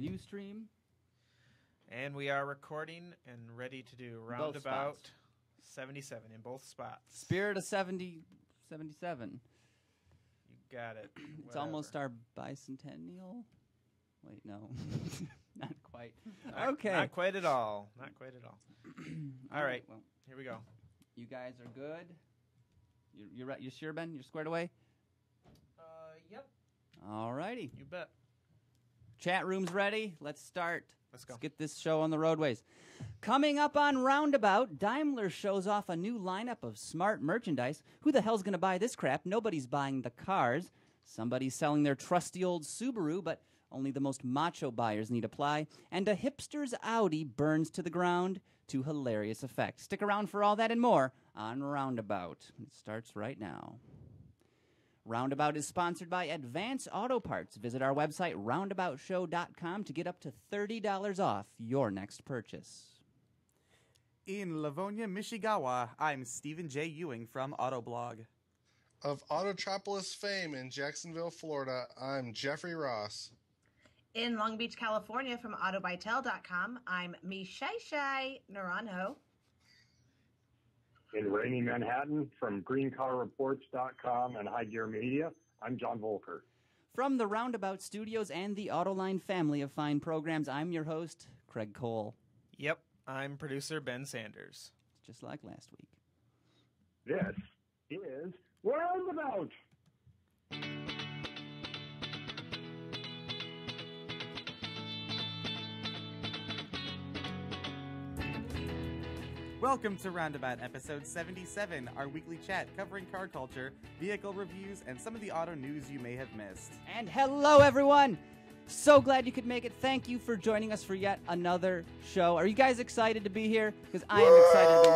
Ustream. And we are recording and ready to do Roundabout 77 in both spots. Spirit of 77. You got it. It's almost our bicentennial. Wait, no. Not quite. Okay. Not quite at all. Not quite at all. All right. Well, here we go. you guys are good? You're right. You sure, Ben? You're squared away? Yep. All righty. You bet. Chat room's ready. Let's start. Let's go. Let's get this show on the roadways. Coming up on Roundabout, Daimler shows off a new lineup of smart merchandise. Who the hell's going to buy this crap? Nobody's buying the cars. Somebody's selling their trusty old Subaru, but only the most macho buyers need apply. And a hipster's Audi burns to the ground to hilarious effect. Stick around for all that and more on Roundabout. It starts right now. Roundabout is sponsored by Advance Auto Parts. Visit our website, roundaboutshow.com, to get up to $30 off your next purchase. In Livonia, Michigawa, I'm Stephen J. Ewing from Autoblog. Of Autotropolis fame in Jacksonville, Florida, I'm Jeffrey Ross. In Long Beach, California, from AutoBytel.com, I'm Mishai Naranjo. In rainy Manhattan, from GreenCarReports.com and High Gear Media, I'm John Volker. From the Roundabout Studios and the Autoline family of fine programs, I'm your host, Craig Cole. Yep. I'm producer Ben Sanders. Just like last week. This is Roundabout. Welcome to Roundabout episode 77, our weekly chat covering car culture, vehicle reviews, and some of the auto news you may have missed. And hello, everyone! So glad you could make it. Thank you for joining us for yet another show. Are you guys excited to be here? Because I am excited to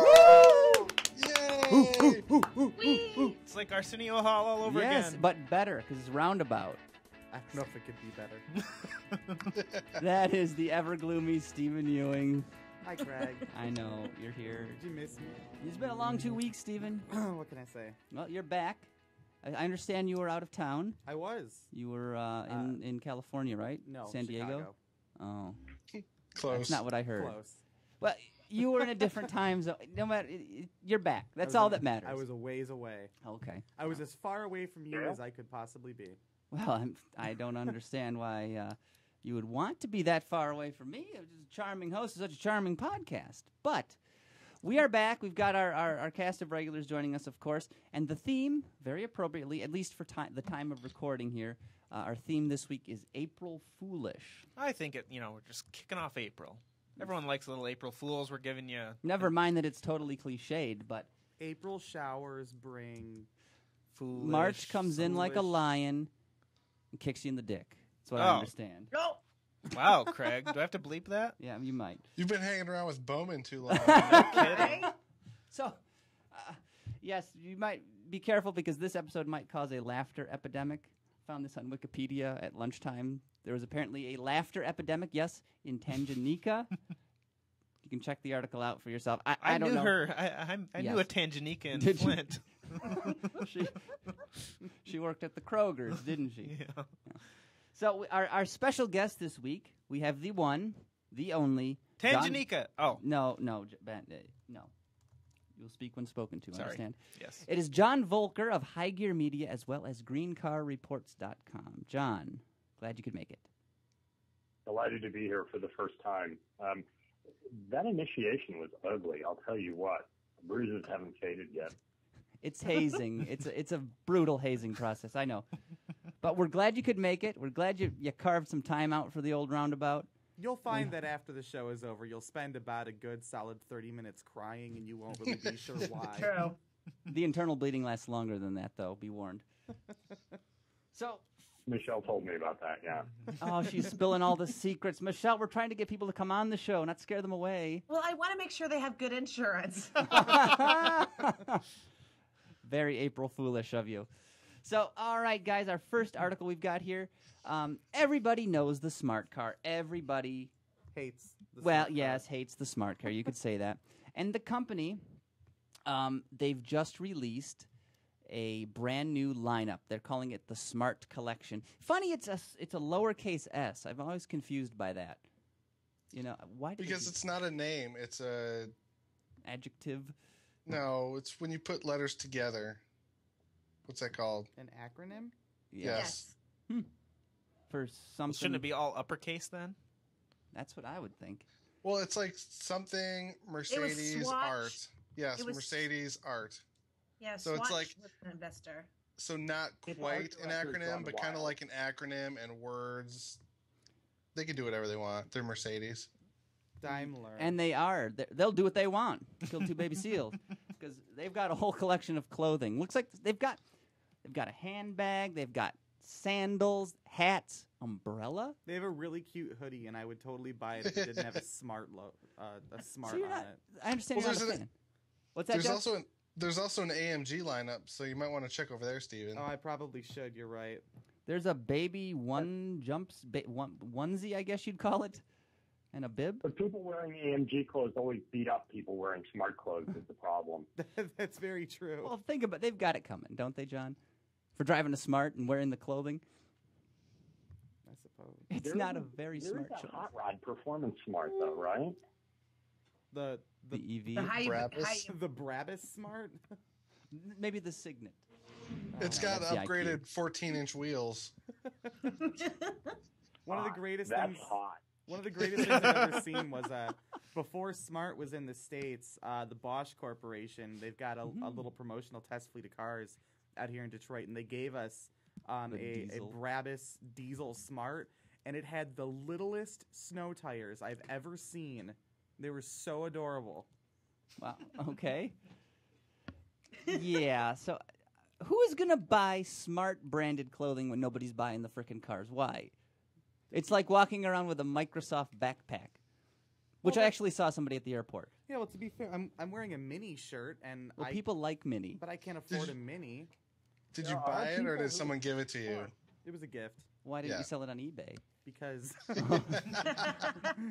be Yay! It's like Arsenio Hall all over Yes, again. but better, because it's Roundabout. I don't know if it could be better. That is the ever-gloomy Stephen Ewing. Hi, Craig. I know, you're here. Did you miss me? It's been a long 2 weeks, Stephen. What can I say? Well, you're back. I understand you were out of town. I was. You were in California, right? No, San Diego? Chicago. Oh. Close. That's not what I heard. Close. Well, you were in a different time zone. No matter, you're back. That's all that matters. I was a ways away. Okay. I was as far away from you as I could possibly be. Well, I don't understand why you would want to be that far away from me. I'm just a charming host of such a charming podcast. But we are back. We've got our cast of regulars joining us, of course. And the theme, very appropriately, at least for the time of recording here, our theme this week is April Foolish. I think we're just kicking off April. Everyone likes little April Fools. We're giving you... Never mind that it's totally cliched, but... April showers bring foolish. March comes in like a lion and kicks you in the dick. That's what I understand. No! Wow, Craig. Do I have to bleep that? Yeah, you might. You've been hanging around with Bowman too long. Right? So, yes, you might be careful because this episode might cause a laughter epidemic. Found this on Wikipedia at lunchtime. There was apparently a laughter epidemic, yes, in Tanganyika. You can check the article out for yourself. I don't knew know. her. I knew a Tanganyika in Flint. She worked at the Kroger's, didn't she? Yeah. So our special guest this week, we have the one, the only... Tanganyika. No, Ben, no. You'll speak when spoken to, Sorry. understand? Yes. It is John Volker of High Gear Media as well as GreenCarReports.com. John, glad you could make it. Delighted to be here for the first time. That initiation was ugly, I'll tell you what. The bruises haven't faded yet. It's hazing. It's a brutal hazing process, I know. But we're glad you could make it. We're glad you carved some time out for the old Roundabout. You'll find that after the show is over, you'll spend about a good solid 30 minutes crying, and you won't really be sure why. True. The internal bleeding lasts longer than that, though. Be warned. So... Michelle told me about that, yeah. Oh, she's spilling all the secrets. Michelle, we're trying to get people to come on the show, not scare them away. Well, I want to make sure they have good insurance. Very April Foolish of you. So, all right, guys, our first article we've got here. Everybody knows the smart car. Everybody Hates the well, smart yes, car. hates the smart car. You could say that. And the company, they've just released a brand new lineup. They're calling it the Smart Collection. Funny, it's a lowercase s. I'm always confused by that. You know, why? Because it's not a name. It's a adjective. No, it's when you put letters together. What's that called? An acronym? Yes. For something. Well, shouldn't it be all uppercase then? That's what I would think. Well, it's like something Mercedes Swatch. art. Yes, It was- Mercedes art. Yeah, So it's Swatch like- was an investor. So not If quite art an directors acronym, run but kind of wild. like an acronym and words. They can do whatever they want. They're Mercedes. Daimler. And they are. They'll do what they want. Kill two baby seals. Because they've got a whole collection of clothing. Looks like they've got a handbag. They've got sandals, hats, umbrella. They have a really cute hoodie, and I would totally buy it if it didn't have a smart So on you're not, it. I understand Well, you're not a there's fan. What's that, Jeff? There's also an AMG lineup, so you might want to check over there, Steven. Oh, I probably should. You're right. There's a baby onesie, I guess you'd call it, and a bib. But people wearing AMG clothes always beat up people wearing smart clothes is the problem. That's very true. Well, think about it. They've got it coming, don't they, John? For driving a smart and wearing the clothing. I suppose. It's There not is a very there smart is choice. a hot rod performance smart though, right? The The EV. The high, Brabus. high the Brabus smart. Maybe the Signet. It's got that's the IQ. upgraded 14-inch wheels. One of the greatest That's things. hot. One of the greatest things I've ever seen was before Smart was in the States, the Bosch Corporation, they've got a little promotional test fleet of cars out here in Detroit, and they gave us a diesel. Brabus diesel Smart, and it had the littlest snow tires I've ever seen. They were so adorable. Wow. Okay. Yeah. So, who is gonna buy smart branded clothing when nobody's buying the frickin' cars? Why? It's like walking around with a Microsoft backpack, which I actually saw somebody at the airport. Yeah, well, to be fair, I'm wearing a mini shirt, and Well, people like Mini. but I can't afford a mini. Did There you are buy it, or people did who- someone give it to you? It was a gift Why didn't Yeah. you sell it on eBay? because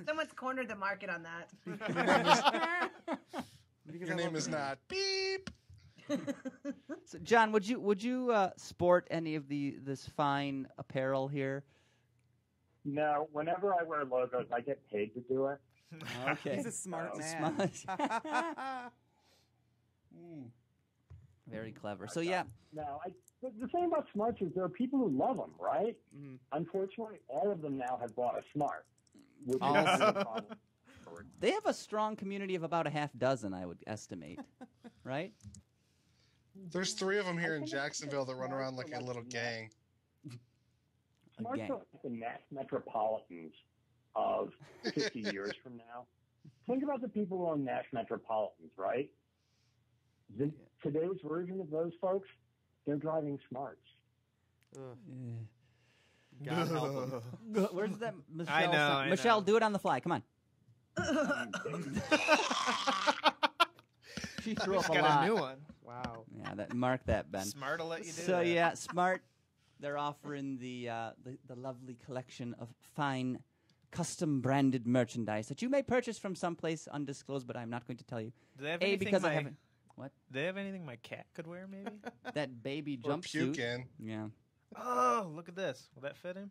Someone's cornered the market on that. because Your I name love is not beep. So, John, would you sport any of this fine apparel here? No, whenever I wear logos, I get paid to do it. Okay. He's a smart He's man. Very clever. So yeah, No, the thing about smarts is there are people who love them, right? Mhm. Unfortunately, all of them now have bought a smart. Which All is of the problem. they have a strong community of about a half dozen, I would estimate. Right? There's 3 of them here in think it's Jacksonville that run smart around for like a like little that. gang. Smarts gang. are like the mass metropolitans of 50 years from now. Think about the people who own Nash Metropolitans, right? Today's version of those folks, they're driving smarts. Ugh, Eh. God help him. Where's that Michelle? I know, sound? I Michelle, know. do it on the fly. Come on. She threw up Just a got lot. a new one. Wow. Yeah, mark that, Ben. Smart will let you do So that. yeah, Smart. They're offering the lovely collection of fine, custom branded merchandise that you may purchase from someplace undisclosed, but I'm not going to tell you. Do they have A, anything because I my, haven't. Do they have anything my cat could wear? Maybe. That baby Or jumpsuit. puke in. Yeah. Oh, look at this. Will that fit him?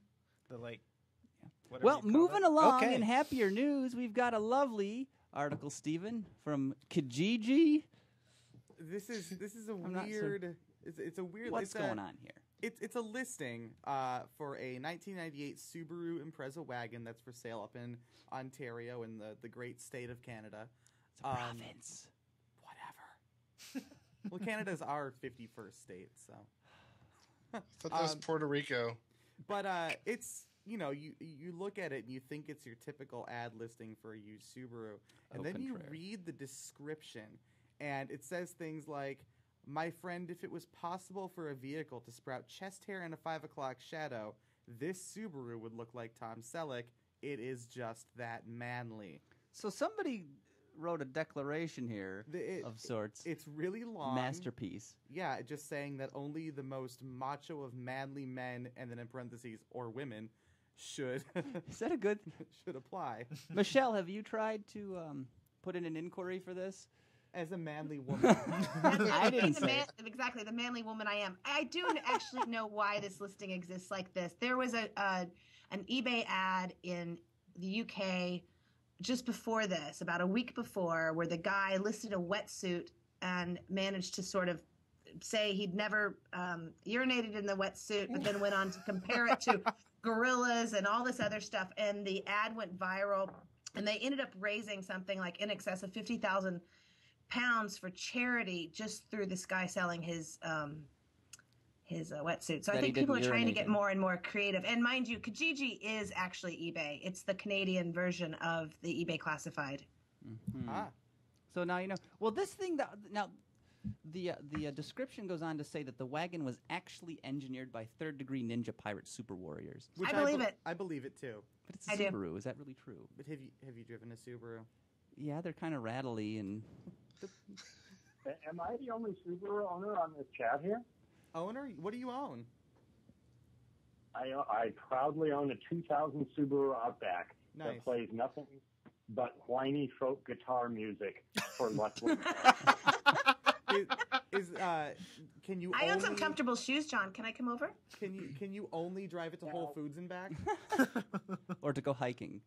The whatever Well, you call moving it. along Okay. in happier news, we've got a lovely article, Stephen, from Kijiji. This is a I'm not so- weird. It's a weird. What's it's going on here? It's a listing for a 1998 Subaru Impreza wagon that's for sale up in Ontario in the great state of Canada. It's a province. Whatever. Well, Canada's our 51st state, so. I thought that was Puerto Rico. But it's you look at it and you think it's your typical ad listing for a used Subaru, and Au then you contraire. read the description, and it says things like, "My friend, if it was possible for a vehicle to sprout chest hair and a 5 o'clock shadow, this Subaru would look like Tom Selleck. It is just that manly." So somebody wrote a declaration here of sorts. It's really long. Masterpiece. Yeah, just saying that only the most macho of manly men, and then in parentheses, or women, should Is that a good? should apply. Michelle, have you tried to put in an inquiry for this? As a manly woman. I didn't say exactly the manly woman I am. I do actually know why this listing exists like this. There was an eBay ad in the UK just before this, about a week before, where the guy listed a wetsuit and managed to sort of say he'd never urinated in the wetsuit, but then went on to compare it to gorillas and all this other stuff. And the ad went viral, and they ended up raising something like in excess of 50,000 pounds for charity just through this guy selling his wetsuit. So I think people are trying to get more and more creative. And mind you, Kijiji is actually eBay. It's the Canadian version of the eBay classified. Mm-hmm. So now you know. Well, this thing the description goes on to say that the wagon was actually engineered by third-degree ninja pirate super warriors. Which I believe it. I believe it too. But it's a Subaru. Is that really true? But have you driven a Subaru? Yeah, they're kind of rattly and. Am I the only Subaru owner on this chat here? Owner? What do you own? I proudly own a 2000 Subaru Outback that plays nothing but whiny folk guitar music for Leslie. Can you? I own some comfortable shoes, John. Can I come over? Can you only drive it to Whole Foods and back? Or to go hiking?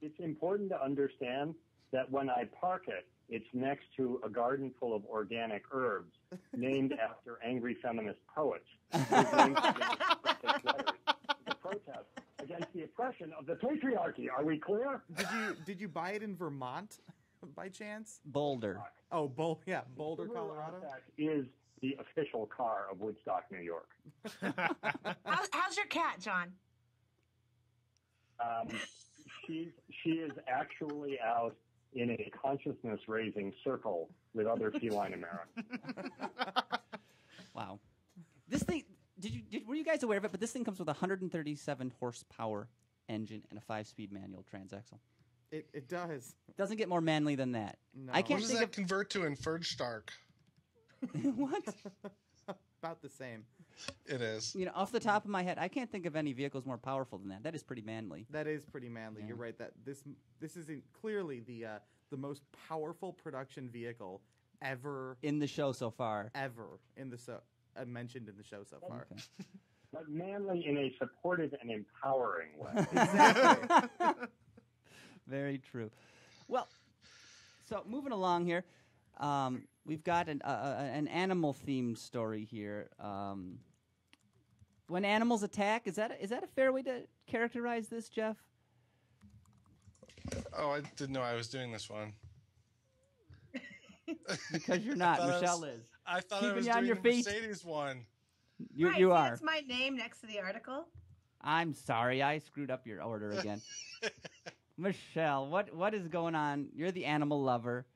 It's important to understand that when I park it, it's next to a garden full of organic herbs named after angry feminist poets. The protest against the oppression of the patriarchy. Are we clear? Did you buy it in Vermont by chance? Boulder. Oh, Boulder, Colorado. Is the official car of Woodstock, New York. How's your cat, John? She is actually out in a consciousness-raising circle with other feline Americans. Wow. This thing, were you guys aware of it? But this thing comes with a 137 horsepower engine and a 5-speed manual transaxle. It does. Doesn't get more manly than that. No. I can't What does that convert to in Ferg Stark? What? About the same. It is. You know, off the top of my head, I can't think of any vehicles more powerful than that. That is pretty manly. That is pretty manly. Yeah. You're right. That this is clearly the most powerful production vehicle ever in the show so far. Ever in the mentioned in the show so far. Okay. But manly in a supportive and empowering way. Exactly. Very true. Well, so moving along here. We've got an animal-themed story here. When animals attack, is that a fair way to characterize this, Jeff? Oh, I didn't know I was doing this one. Because you're not. Michelle is. I thought Keeping I was you on doing your the feet. Mercedes one. You are. It's my name next to the article. I'm sorry, I screwed up your order again. Michelle, what is going on? You're the animal lover.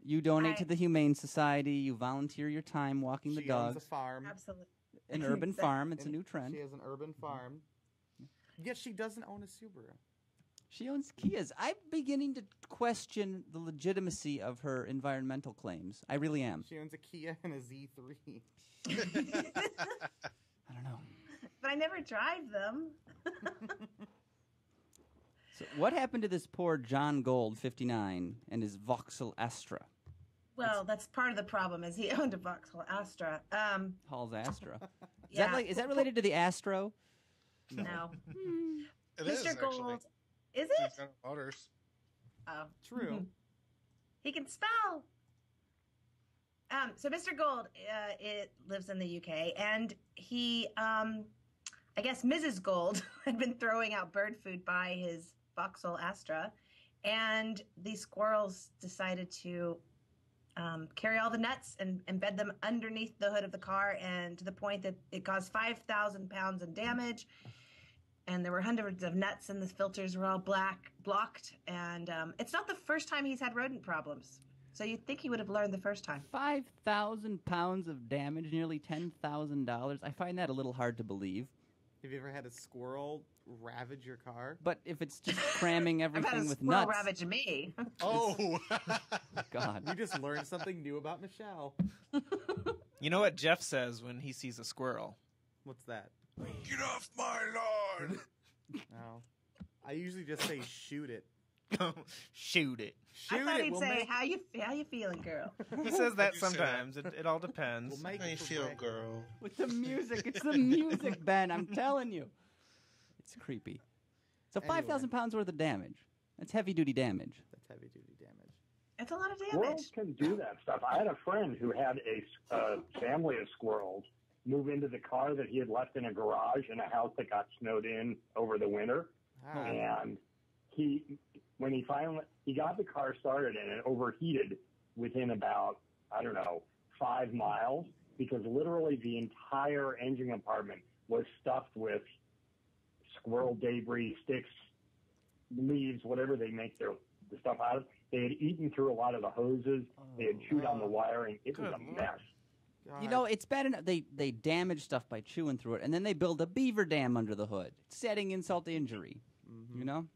You donate to the Humane Society. You volunteer your time walking the dogs. She owns a farm. Absolutely. An urban farm. It's a new trend. She has an urban farm. Yet she doesn't own a Subaru. She owns Kias. I'm beginning to question the legitimacy of her environmental claims. I really am. She owns a Kia and a Z3. I don't know. But I never drive them. So what happened to this poor John Gold, 59, and his Vauxhall Astra? Well, that's part of the problem, is he owned a Vauxhall Astra. Hall's Astra. Yeah. Is that related to the Astro? No. It is, Mr. Gold. actually. Is it? General Motors. Oh. True. He can spell. So Mr. Gold, it lives in the UK, and he, I guess Mrs. Gold had been throwing out bird food by his Vauxhall Astra, and these squirrels decided to carry all the nuts and embed them underneath the hood of the car, and to the point that it caused 5,000 pounds in damage. And there were hundreds of nuts, and the filters were all blocked. And it's not the first time he's had rodent problems. So you'd think he would have learned the first time. 5,000 pounds of damage, nearly $10,000. I find that a little hard to believe. Have you ever had a squirrel ravage your car? But if it's just cramming I've had everything a with squirrel nuts. ravage me. Oh! God. You just learned something new about Michelle. You know what Jeff says when he sees a squirrel? What's that? Get off my lawn! No. I usually just say shoot it. Shoot it. I thought he'd we'll say, make- how you feeling, girl? He says that You say that. sometimes. It all depends. We'll make How you it for feel, breakfast. girl? With the music. It's the music, Ben. I'm telling you. It's creepy. So Anyway. 5,000 pounds worth of damage. That's heavy-duty damage. That's heavy duty damage. It's a lot of Squirrels damage. can do that stuff. I had a friend who had a family of squirrels move into the car that he had left in a garage in a house that got snowed in over the winter. Ah. And when he got the car started and it overheated within about, 5 miles, because literally the entire engine compartment was stuffed with squirrel debris, sticks, leaves, whatever they make the stuff out of. They had eaten through a lot of the hoses. They had chewed on the wiring. It was Good a Lord. mess. You know, it's bad enough they damage stuff by chewing through it, and then they build a beaver dam under the hood, setting insult to injury. Mhm. You know?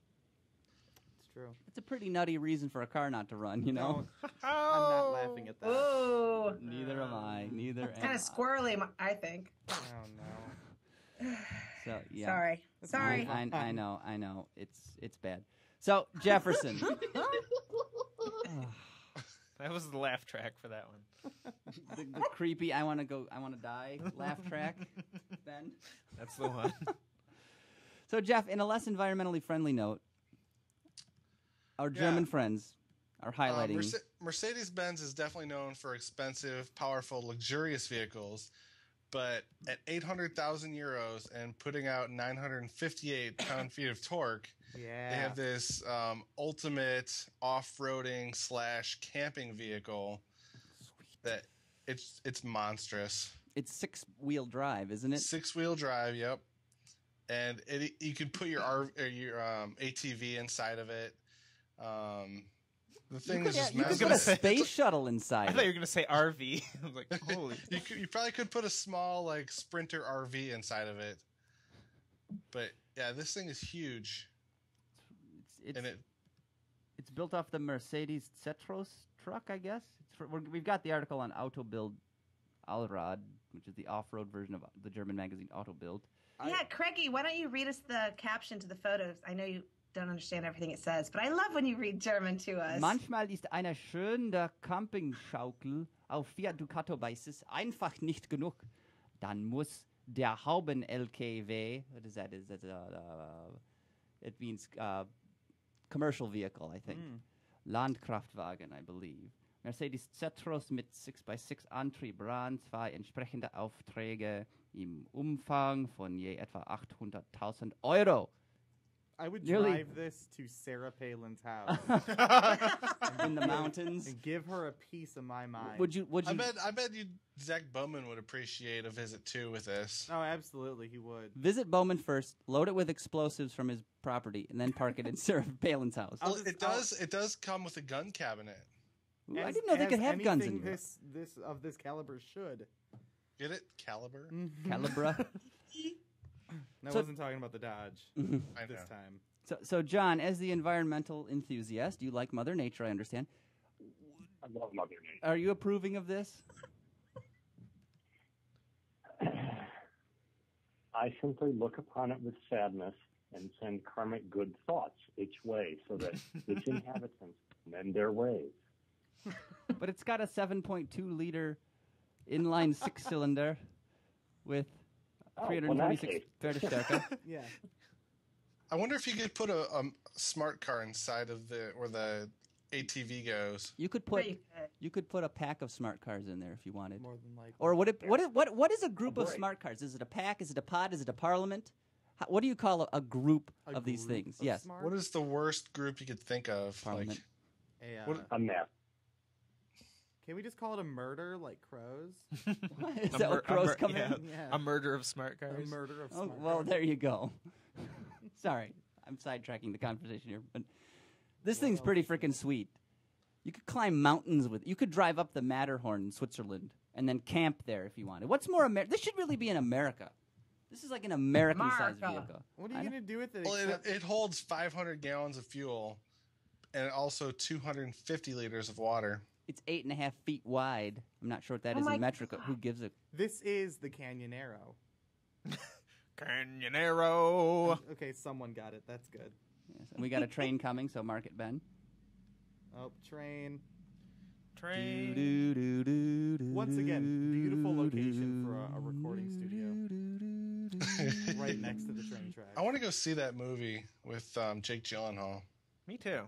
It's true. It's a pretty nutty reason for a car not to run, you know? No, I'm not laughing at that. Ooh. Neither am I. Neither am It's kind I. of squirrely, I think. Oh, no. So, yeah. Sorry. I know. It's bad. So, Jefferson. That was the laugh track for that one. the creepy I want to die laugh track, Ben. That's the one. So, Jeff, in a less environmentally friendly note, our German friends are highlighting. Mercedes-Benz is definitely known for expensive, powerful, luxurious vehicles, but at 800,000 euros and putting out 958 pound-feet of torque, Yeah. they have this ultimate off-roading / camping vehicle that it's monstrous. It's 6-wheel drive, isn't it? 6-wheel drive, yep. And you can put your ATV inside of it. The thing is just You could massive. put a space shuttle inside. I thought you were going to say RV. I was like, holy. You probably could put a small Sprinter RV inside of it. But yeah, this thing is huge. It's built off the Mercedes Cetros truck, I guess. We've got the article on Autobild Allrad, which is the off-road version of the German magazine Autobild. Yeah, Craigie, why don't you read us the caption to the photos? I know you don't understand everything it says, but I love when you read German to us. Manchmal ist eine schöne Campingschaukel auf Fiat Ducato Basis einfach nicht genug. Dann muss der Hauben-LKW, what is that? It means commercial vehicle, I think. Landkraftwagen, I believe. Mercedes Cetros mit 6x6 Antrieb ran, 2 entsprechende Aufträge im Umfang von je etwa 800.000 Euro. I would Nearly- drive this to Sarah Palin's house In the mountains. and give her a piece of my mind. Would you? I bet Zach Bowman would appreciate a visit too with this. Oh, absolutely, he would. Visit Bowman first, load it with explosives from his property, and then park it in Sarah Palin's house. I'll Well, just- it does come with a gun cabinet. Ooh, I As- didn't know they as could have guns in anything here. this of this caliber should. Get it? Caliber? Calibra. No, I So- wasn't talking about the Dodge I know. this time. So, John, as the environmental enthusiast, you like Mother Nature, I understand. I love Mother Nature. Are you approving of this? I simply look upon it with sadness and send karmic good thoughts each way so that its inhabitants mend their ways. But it's got a 7.2-liter inline six-cylinder with Oh, well, in that 326 case. Pferdestärke. Yeah. I wonder if you could put a smart car inside of where the ATV goes. You could Sure put you could. you could put a pack of smart cars in there if you wanted. More than likely. Or what is a group of boy. smart cars? Is it a pack? Is it a pod? Is it a parliament? What do you call a group of these group things? of Yes. smart- What is the worst group you could think of? Parliament. a, what- A mess. Can we just call it a murder like crows? Is that what crows come in? Yeah. A murder of smart A cars. murder of Oh, smart well, cars. there you go. Sorry, I'm sidetracking the conversation here, but this thing's pretty freaking sweet. You could climb mountains with. You could drive up the Matterhorn in Switzerland and then camp there if you wanted. What's more American? This should really be in America. This is like an American-sized America. vehicle. What are I you know. going to do with it? Well, except- it holds 500 gallons of fuel and also 250 liters of water. It's 8.5 feet wide. I'm not sure what that Oh is my in metric. Who gives a? This is the Canyonero. Canyonero. Okay, someone got it. That's good. Yes. And we got a train coming, so mark it, Ben. Oh, train. Train. Once again, beautiful location for a recording studio. Right next to the train track. I want to go see that movie with Jake Gyllenhaal. Me too.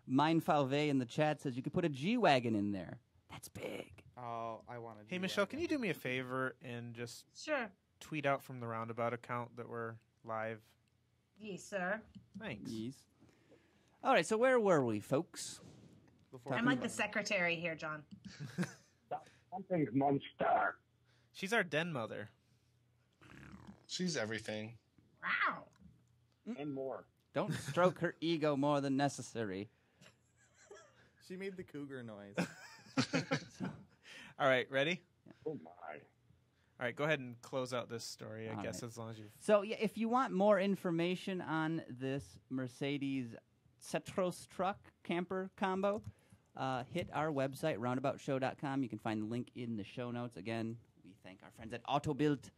Mine Falve in the chat says you could put a G-Wagon in there. That's big. Oh, I want to. Hey, Michelle, can you do me a favor and just Sure. tweet out from the Roundabout account that we're live? Yes, sir. Thanks. Yes. All right, so where were we, folks? I'm like the secretary here, John. Something's monster. She's our den mother. She's everything. Wow. And more. Don't stroke her ego more than necessary. She made the cougar noise. All right, ready? Oh, my. All right, go ahead and close out this story, I All guess, right. as long as you've... So, yeah, if you want more information on this Mercedes Cetros truck camper combo, hit our website, roundaboutshow.com. You can find the link in the show notes. Again, we thank our friends at Autobild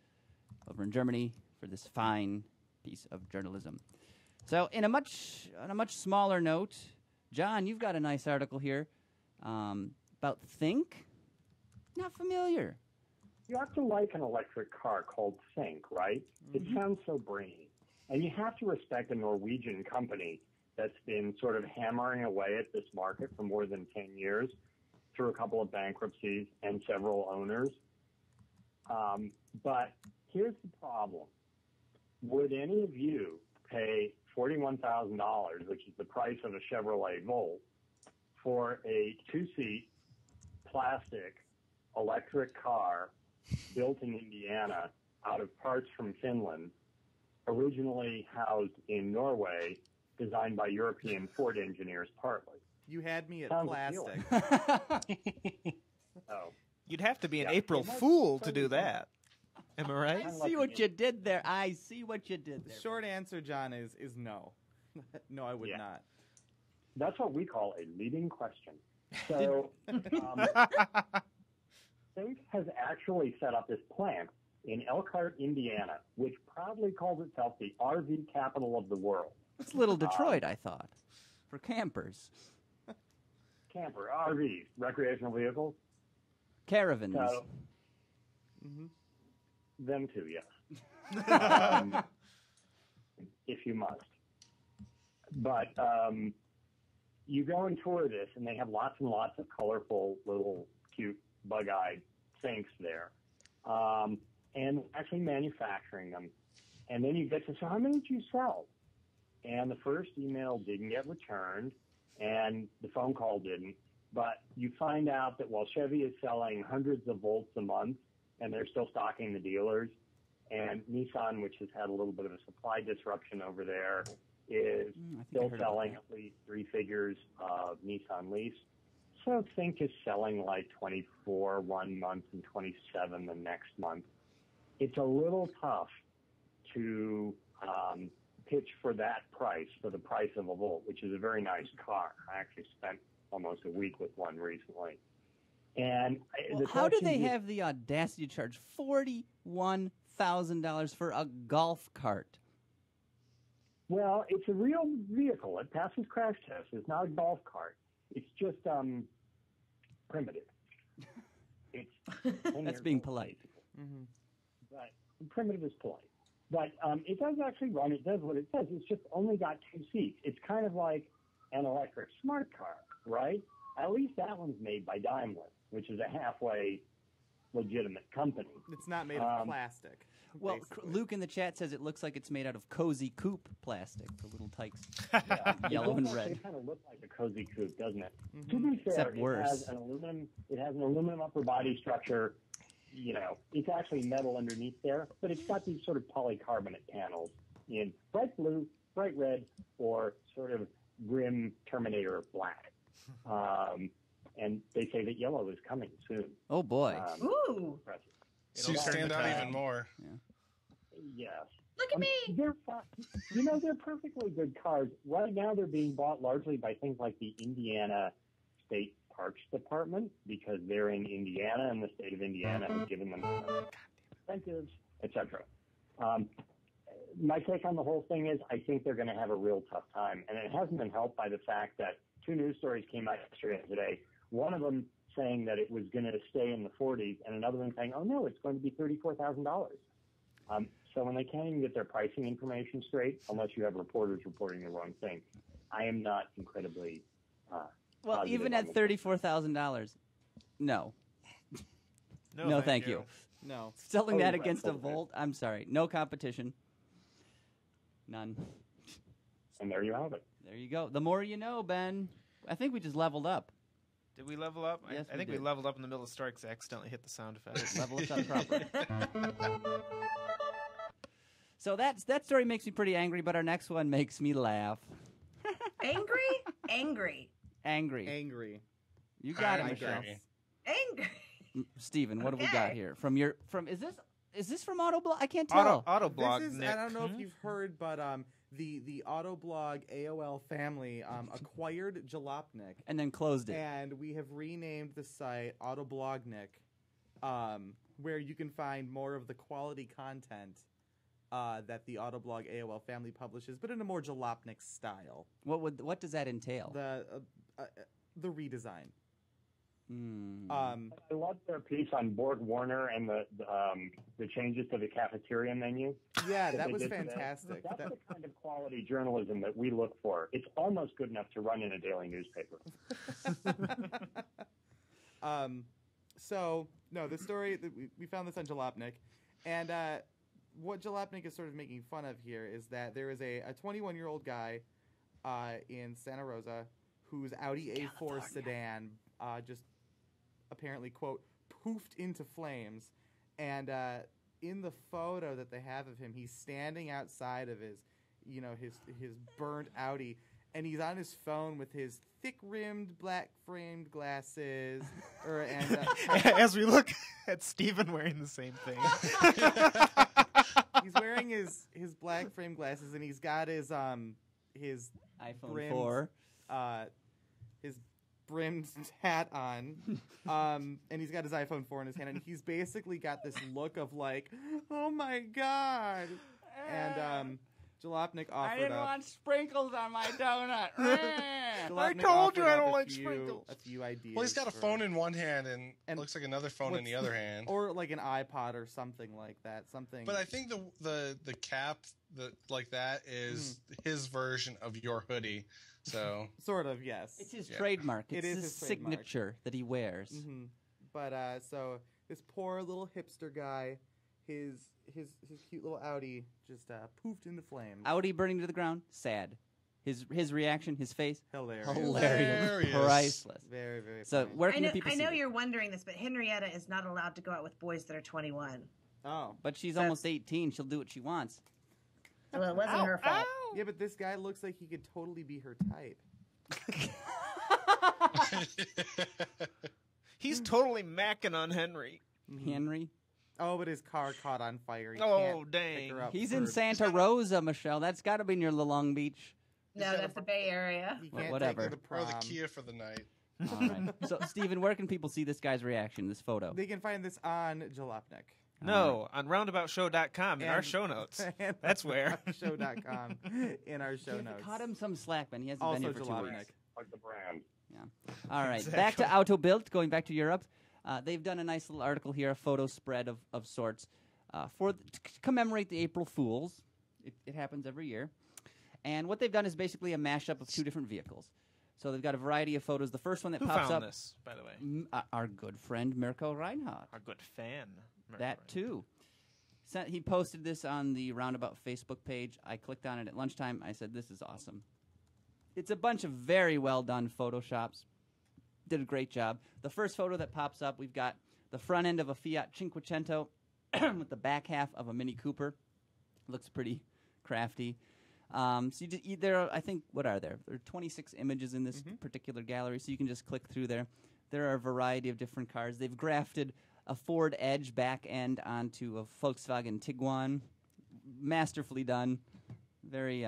over in Germany for this fine piece of journalism. So, on a much smaller note, John, you've got a nice article here about Think. Not familiar. You have to like an electric car called Think, right? It sounds so brainy. And you have to respect a Norwegian company that's been sort of hammering away at this market for more than 10 years through a couple of bankruptcies and several owners. But here's the problem. Would any of you pay $41,000, which is the price of a Chevrolet Volt, for a two-seat plastic electric car built in Indiana out of parts from Finland, originally housed in Norway, designed by European Ford engineers partly? You had me at Sounds plastic. Oh, You'd have to be an Yeah. April It might- Fool to do that. Am I right? I see what you did there. I see what you did The there. short answer, John, is no. No, I would Yeah. not. that's what we call a leading question. So, Think has actually set up this plant in Elkhart, Indiana, which proudly calls itself the RV capital of the world. It's Little Detroit, I thought, for campers. Camper, RVs, recreational vehicles, Caravans. so Mm-hmm. them too, yes. If you must. But you go and tour this, and they have lots and lots of colorful, little, cute, bug-eyed Thinks there. And actually manufacturing them. And then you get to, so how many did you sell? And the first email didn't get returned, and the phone call didn't. But you find out that while Chevy is selling hundreds of Volts a month, and they're still stocking the dealers, and Nissan, which has had a little bit of a supply disruption over there, is I think I still heard about selling that. at least 3 figures of Nissan Lease. So Think is selling like 24 one month and 27 the next month. It's a little tough to pitch for that price, for the price of a Volt, which is a very nice car. I actually spent almost a week with one recently. And Well, how do they have the audacity to charge $41,000 for a golf cart? Well, it's a real vehicle. It passes crash tests. It's not a golf cart. It's just primitive. It's 10 That's years being old, polite. basically. Mm-hmm. But primitive is polite. But it does actually run. It does what it says. It's just only got 2 seats. It's kind of like an electric smart car, right? At least that one's made by Daimler, which is a halfway legitimate company. It's not made of plastic. Well, basically. Luke in the chat says it looks like it's made out of cozy coupe plastic, the little tykes, Yeah. yellow and It red. kind of looks like a cozy coupe, doesn't it? Mhm. To be fair, Except worse. it has an aluminum upper body structure. You know, it's actually metal underneath there, but it's got these sort of polycarbonate panels in bright blue, bright red, or sort of grim Terminator black. And they say that yellow is coming soon. Oh boy. Ooh, Impressive. So you It'll turn stand the out tide. even more. Yes. look at me. They're fun. You know, they're perfectly good cars. Right now, they're being bought largely by things like the Indiana State Parks Department because they're in Indiana, and the state of Indiana has given them incentives, etc. my take on the whole thing is I think they're going to have a real tough time. And it hasn't been helped by the fact that two news stories came out yesterday and today. One of them saying that it was going to stay in the 40s, and another one saying, oh, no, it's going to be $34,000. So when they can't even get their pricing information straight, unless you have reporters reporting the wrong thing, I am not incredibly well, even at $34,000, no. No, thank you. No. Selling that against a Volt, I'm sorry. No competition. None. And there you have it. There you go. The more you know, Ben. I think we just leveled up. Did we level up? Yes, I think we leveled up in the middle of the story because I accidentally hit the sound effect. Level us up properly. So that story makes me pretty angry, but our next one makes me laugh. Angry. Angry. You got it, Michelle. Angry. Steven, what have we got here? Is this from Autoblog? I can't tell. Autoblog. This is, Nick. I don't know if you've heard, but the Autoblog AOL family acquired Jalopnik. And then closed it. And we have renamed the site Autoblognik, where you can find more of the quality content that the Autoblog AOL family publishes, but in a more Jalopnik style. What does that entail? The redesign. I love their piece on Borg Warner and the changes to the cafeteria menu. Yeah, that was fantastic. That's the kind of quality journalism that we look for. It's almost good enough to run in a daily newspaper. So, no, the story, we found this on Jalopnik, and what Jalopnik is sort of making fun of here is that there is a 21-year-old guy in Santa Rosa whose Audi A4 sedan just apparently, quote, poofed into flames. And in the photo that they have of him, he's standing outside of his burnt Audi, and he's on his phone with his thick-rimmed, black-framed glasses. As we look at Steven wearing the same thing. He's wearing his black-framed glasses, and he's got his iPhone brimmed, 4. His brimmed hat on, and he's got his iPhone 4 in his hand, and he's basically got this look of like, oh my god. And Jalopnik offered I didn't want sprinkles on my donut. I told you I don't like sprinkles. A few ideas. Well, he's got a phone in one hand and it looks like another phone in the other hand, or like an iPod or something like that. Something. But I think the cap like that is his version of your hoodie. So sort of, yes. It's his trademark. It's his trademark. signature that he wears. Mm-hmm. But so this poor little hipster guy, his cute little Audi just poofed into flames. Audi burning to the ground. Sad. His reaction, his face. Hilarious. Priceless. Very, very. So funny. where can the people I see know it? you're wondering this, but Henrietta is not allowed to go out with boys that are 21. Oh, But she's almost 18. She'll do what she wants. Well, it wasn't her fault. yeah, but this guy looks like he could totally be her type. He's totally macking on Henry. Henry. Oh, but his car caught on fire. He Oh, can't dang. pick her up He's for- in Santa Rosa, Michelle. That's got to be near the Long Beach. No, that's the Bay Area. He Well, can't whatever. take her to or prom. the Kia for the night. All right. So, Steven, where can people see this guy's reaction, this photo? They can find this on Jalopnik. No, on RoundAboutShow.com in our And- show notes. And That's where. Show.com in our show notes. Cut him some slack, man. He hasn't Also been here for 2 Jalopnik. weeks. Like the brand. All right, Exactly. back to Auto Bild, going back to Europe. They've done a nice little article here, a photo spread of sorts, to commemorate the April Fools. It happens every year. And what they've done is basically a mashup of two different vehicles. So they've got a variety of photos. The first one that Who pops found up, this, by the way? Our good friend Mirko Reinhardt. Our good fan. That too. He posted this on the Roundabout Facebook page. I clicked on it at lunchtime. I said, this is awesome. It's a bunch of very well done Photoshops. Did a great job. The first photo that pops up, we've got the front end of a Fiat Cinquecento with the back half of a Mini Cooper. Looks pretty crafty. So there are, I think, what are there? There are 26 images in this particular gallery, so you can just click through there. There are a variety of different cars. They've grafted a Ford Edge back end onto a Volkswagen Tiguan. Masterfully done. Very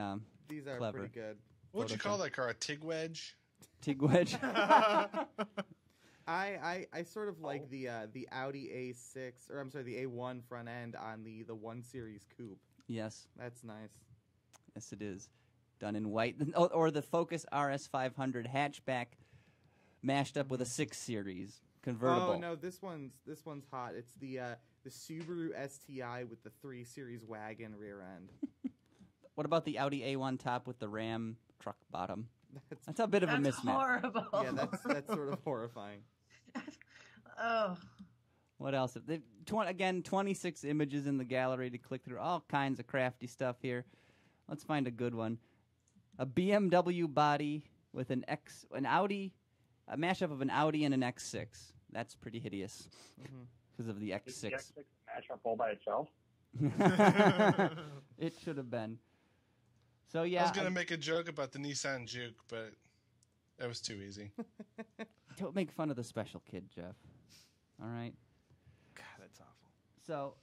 These are clever. pretty good. What would you call that car? A Tig Wedge? Tigwedge. I sort of like the Audi A6, or I'm sorry, the A1 front end on the 1 Series Coupe. Yes. That's nice. Yes, it is. Done in white. Or the Focus RS 500 hatchback mashed up with a 6 Series convertible. Oh no, this one's hot. It's the Subaru STI with the 3 Series wagon rear end. What about the Audi A1 top with the Ram truck bottom? That's a bit of a That's mismatch. horrible. Yeah, that's sort of horrifying. Oh. What else? Again, 26 images in the gallery to click through. All kinds of crafty stuff here. Let's find a good one. A BMW body with a mashup of an Audi and an X6. That's pretty hideous because of the Did X6. the X6 match up all by itself? It should have been. So yeah, I was going to make a joke about the Nissan Juke, but that was too easy. don't make fun of the special kid, Jeff. All right. God, that's awful. So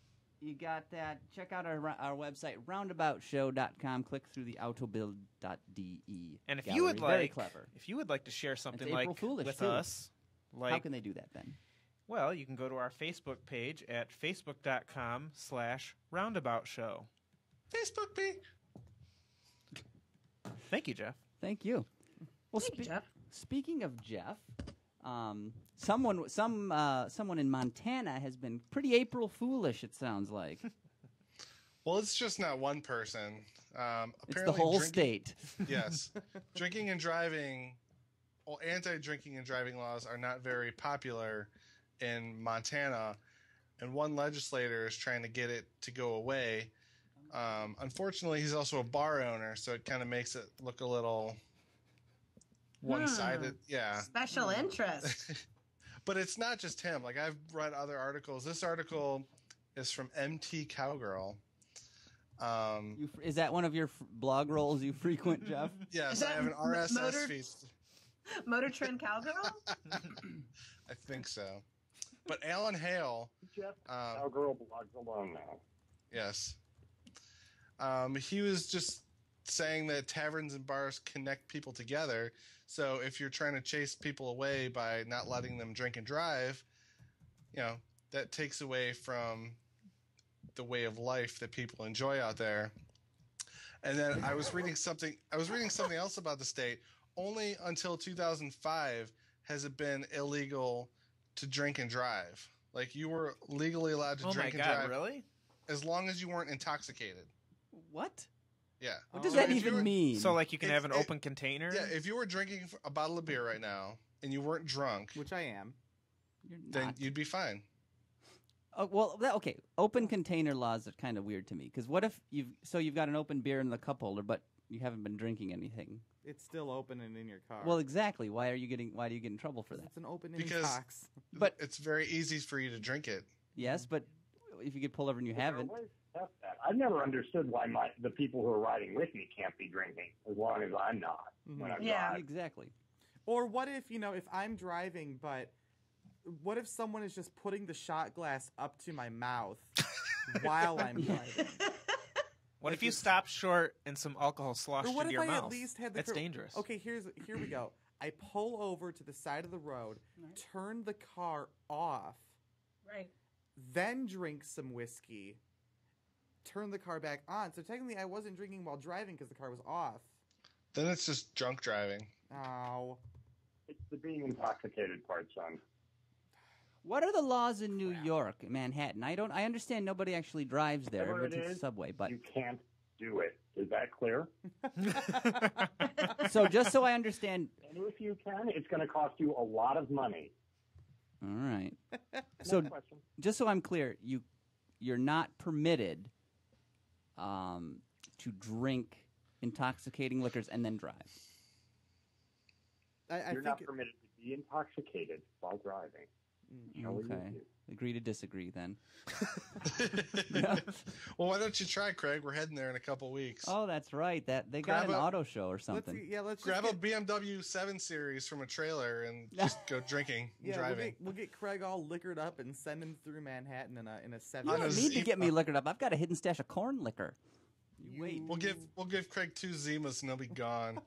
you got that. Check out our website, roundaboutshow.com. Click through the autobuild.de. And if gallery. you would Very like, clever. if you would like to share something April like Foolish, with too. us, like How can they do that, Ben? well, you can go to our Facebook page at facebook.com/roundaboutshow. Facebook me. Thank you, Jeff. Thank you. Well, Thank you, Jeff. Speaking of Jeff, someone in Montana has been pretty April Foolish. It sounds like Well, it's just not one person. it's the Apparently whole drinking- state. Yes. Drinking and driving, well, anti-drinking and driving laws are not very popular in Montana, and one legislator is trying to get it to go away. Unfortunately, he's also a bar owner, so it kind of makes it look a little one-sided. Yeah. Special interest. But it's not just him. Like, I've read other articles. This article is from MT Cowgirl. Is that one of your blog roles you frequent, Jeff? Yes, Is I that have an RSS motor- feed. Motor Trend Cowgirl? I think so. But Alan Hale, Jeff, Cowgirl blogs alone now. yes, he was just saying that taverns and bars connect people together. So if you're trying to chase people away by not letting them drink and drive, that takes away from the way of life that people enjoy out there. And then I was reading something else about the state. Only until 2005 has it been illegal to drink and drive. Like, you were legally allowed to Oh my drink and God, drive really? as long as you weren't intoxicated. What? Yeah. What does Oh. that So if you even were- mean? So, like, you can have an It's- open container? Yeah, if you were drinking a bottle of beer right now and you weren't drunk, Which I am. You're then not. you'd be fine. Oh, well, okay. Open container laws are kind of weird to me because what if you've got an open beer in the cup holder, but you haven't been drinking anything? It's still open and in your car. Well, exactly. Why do you get in trouble for that? It's an open Because- intox. But- it's very easy for you to drink it. Yes, but if you get pulled over and you There are haven't, ways to test that. I've never understood why the people who are riding with me can't be drinking as long as I'm not. When I'm Yeah. driving. exactly. Or what if, if I'm driving, but what if someone is just putting the shot glass up to my mouth while I'm driving? What if you stop short and some alcohol sloshed Or what into if your I mouth? at least had the That's dangerous. Okay, here we go. I pull over to the side of the road, turn the car off, Right. then drink some whiskey, turn the car back on. So technically I wasn't drinking while driving because the car was off. Then it's just drunk driving. Ow. It's the being intoxicated part, son. What are the laws in New York, Manhattan? I understand nobody actually drives there. Whatever Everyone it takes is, the subway, but You can't do it. Is that clear? so just so I understand. And if you can, it's going to cost you a lot of money. All right. So, So just so I'm clear, you're not permitted to drink intoxicating liquors and then drive. I you're think not permitted to be intoxicated while driving. Shall we Okay. move you? Agree to disagree then. Well, why don't you try, Craig? We're heading there in a couple weeks. Oh, that's right. That they got Grab an a- auto show or let's something. just Grab a get, BMW 7 Series from a trailer and just go drinking and yeah, driving. we'll get Craig all liquored up and send him through Manhattan in a You seven. On don't a need to Zima. get me liquored up. I've got a hidden stash of corn liquor. You wait. We'll give Craig 2 Zimas and he'll be gone.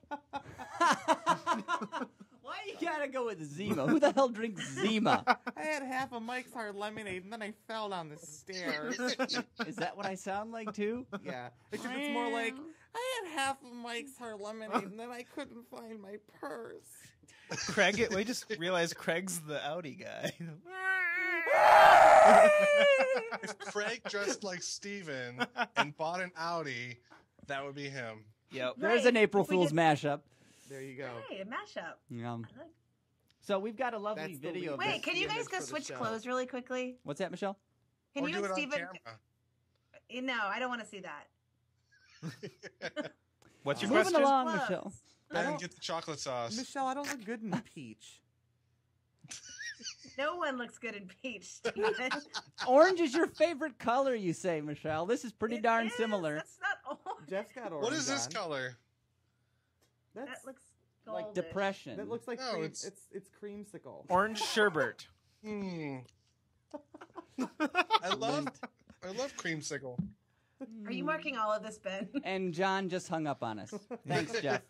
Why you gotta gotta go with Zima. Who the hell drinks Zima? I had half a Mike's Hard Lemonade, and then I fell down the stairs. Is that what I sound like too? Yeah. Except it's more like, I had half of Mike's Hard Lemonade, and then I couldn't find my purse. Craig, we just realized Craig's the Audi guy. If Craig dressed like Steven and bought an Audi, that would be him. Yep. There's an April Fool's mashup. There you go. Hey, a mashup. So we've got a lovely That's the video. Of Wait, this. can you guys image go for the switch show. clothes really quickly? What's that, Michelle? Can Or you do and it on Steven? camera. No, I don't want to see that. What's your Moving question? along, Clothes. Michelle. Ben, get the chocolate sauce. Michelle, I don't look good in peach. No one looks good in peach, Steven. Orange is your favorite color, you say, Michelle. This is pretty It darn is. similar. That's not orange. Jeff's got orange What is this on. color? That's, That looks like goldish. Depression. that looks like No, cream, it's- it's creamsicle. Orange sherbet. I love creamsicle. Are you marking all of this, Ben? And John just hung up on us. Thanks, Jeff.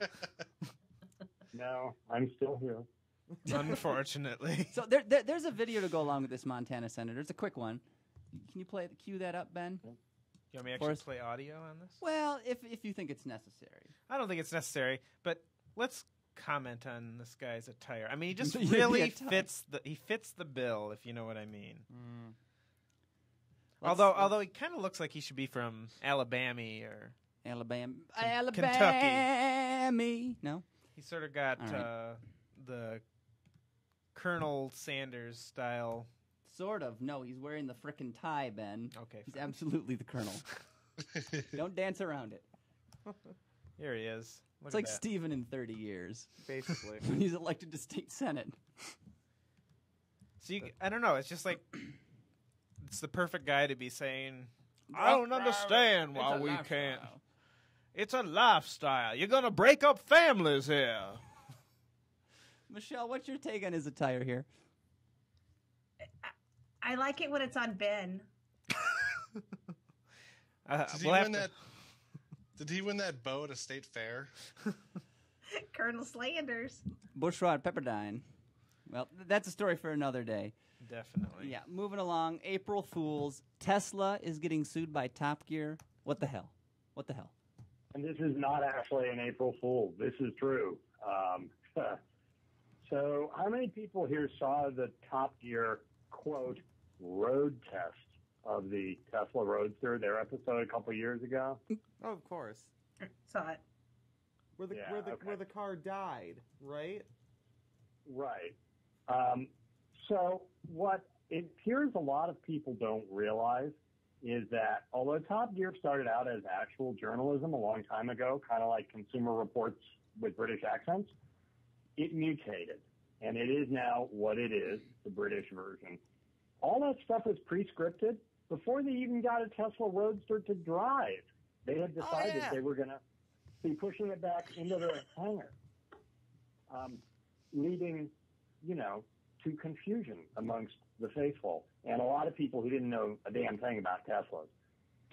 No, I'm still here. Unfortunately. So there's a video to go along with this Montana Senator. It's a quick one. Can you cue that up, Ben? You want me to For actually us- play audio on this? Well, if you think it's necessary. I don't think it's necessary, but let's comment on this guy's attire. I mean, he just The really attire. fits the bill, if you know what I mean. Let's- Although he kind of looks like he should be from Alabama or Alabama, Kentucky. Alabama. No, he sort of got All right. the Colonel Sanders style. sort of. No, he's wearing the frickin' tie, Ben. Okay, He's fine. absolutely the colonel. Don't dance around it. Here he is. Look It's at like that. Steven in 30 years Basically. when he's elected to state senate. So I don't know. It's just like it's the perfect guy to be saying, "I don't understand It's why a we lifestyle." can't." It's a lifestyle. You're gonna break up families here. Michelle, what's your take on his attire here? I like it when it's on Ben. Did he we'll have win to- that? Did he win that bow at a state fair? Colonel Slanders. Bushrod Pepperdine. Well, that's a story for another day. Definitely. Yeah, moving along. April Fools. Tesla is getting sued by Top Gear. What the hell? What the hell? And this is not actually an April Fool. This is true. So how many people here saw the Top Gear, quote, road test of the Tesla Roadster, their episode a couple years ago? Oh, of course. Saw it. Where the Yeah, where the okay. where the car died, right? Right. So what it appears a lot of people don't realize is that although Top Gear started out as actual journalism a long time ago, kind of like Consumer Reports with British accents, it mutated. And it is now what it is, the British version. All that stuff was pre-scripted before they even got a Tesla Roadster to drive. They had decided yeah. they were going to be pushing it back into the hangar, leading, to confusion amongst the faithful and a lot of people who didn't know a damn thing about Teslas.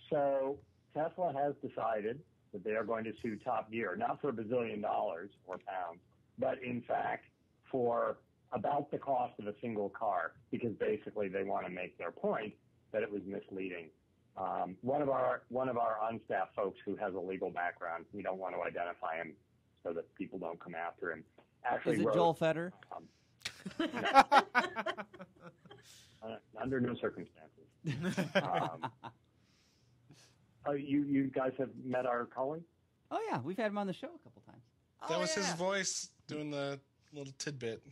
So Tesla has decided that they are going to sue Top Gear, not for $1 billion or pounds, but in fact for about the cost of a single car, because basically they want to make their point that it was misleading. One of our on-staff folks who has a legal background, we don't want to identify him so that people don't come after him, actually Is it wrote, Joel Fetter? under no circumstances. You guys have met our colleague? Oh, yeah. We've had him on the show a couple times. That was his voice doing the little tidbit.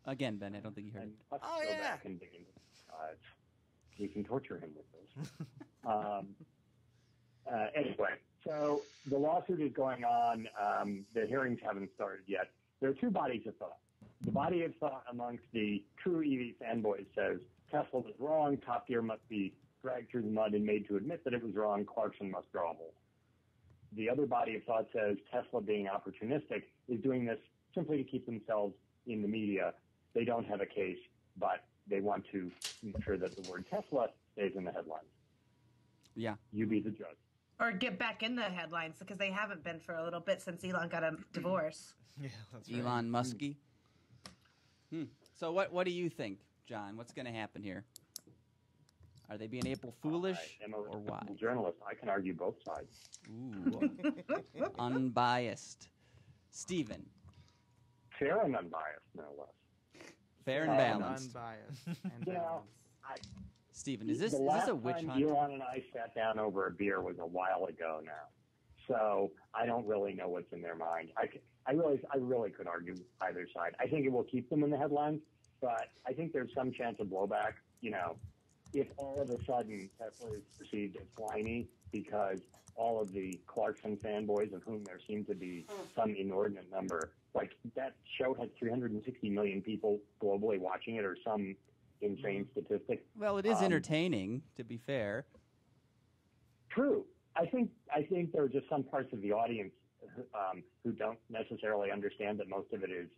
Again, Ben, I don't think you heard And it. let's Oh, go yeah. back and dig into the archives. We can torture him with this. Anyway, so the lawsuit is going on. The hearings haven't started yet. There are two bodies of thought. The body of thought amongst the true EV fanboys says Tesla was wrong. Top Gear must be dragged through the mud and made to admit that it was wrong. Clarkson must grovel. The other body of thought says Tesla, being opportunistic, is doing this simply to keep themselves in the media. They don't have a case, but they want to make sure that the word Tesla stays in the headlines. Yeah. You be the judge. Or get back in the headlines because they haven't been for a little bit since Elon got a divorce. Yeah, that's right. Elon Muskie. So what do you think, John? What's going to happen here? Are they being April Foolish I am a or what? journalist. I can argue both sides. Ooh. Unbiased. Stephen. Fair and unbiased, no less. Fair and balanced. Unbiased. And You know, balanced. Stephen, is this the a last witch time hunt? Elon and I sat down over a beer was a while ago now, so I don't really know what's in their mind. I really could argue either side. I think it will keep them in the headlines, but I think there's some chance of blowback. You know, if all of a sudden Tesla is perceived as whiny because all of the Clarkson fanboys, of whom there seem to be some inordinate number, like that show had 360 million people globally watching it, or some insane statistic. Well, it is entertaining, to be fair. True. I think there are just some parts of the audience who don't necessarily understand that most of it is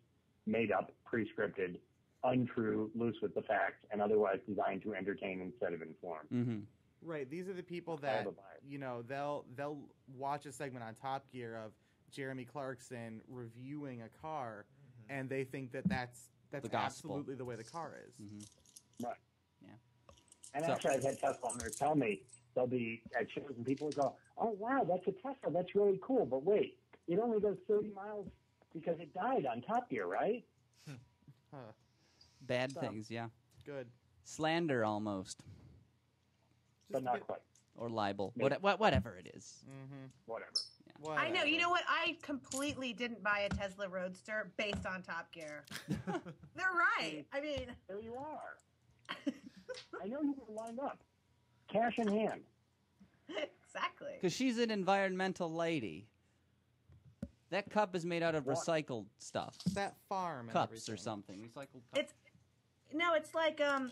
made up, pre-scripted, untrue, loose with the facts, and otherwise designed to entertain instead of inform. Mm-hmm. Right. These are the people that they'll watch a segment on Top Gear of Jeremy Clarkson reviewing a car, and they think that that's The gospel. absolutely the way the car is. Mm-hmm. Right. Yeah. And So- actually, I've had Tesla owners tell me they'll be at shows and people will go, "Oh wow, that's a Tesla. That's really cool." But wait, it only goes 30 miles because it died on Top Gear, right? Huh. Bad So- things, yeah. Good. Slander almost, But Just a not bit- quite. or libel, Maybe. whatever it is. Mhm. Whatever. I know. You Whatever. know what? I completely didn't buy a Tesla Roadster based on Top Gear. They're right. I mean, There you are. I know you were lined up, cash in hand. exactly. Because she's an environmental lady. That cup is made out of What? recycled stuff. That farm and Cups everything. or something. Recycled cups.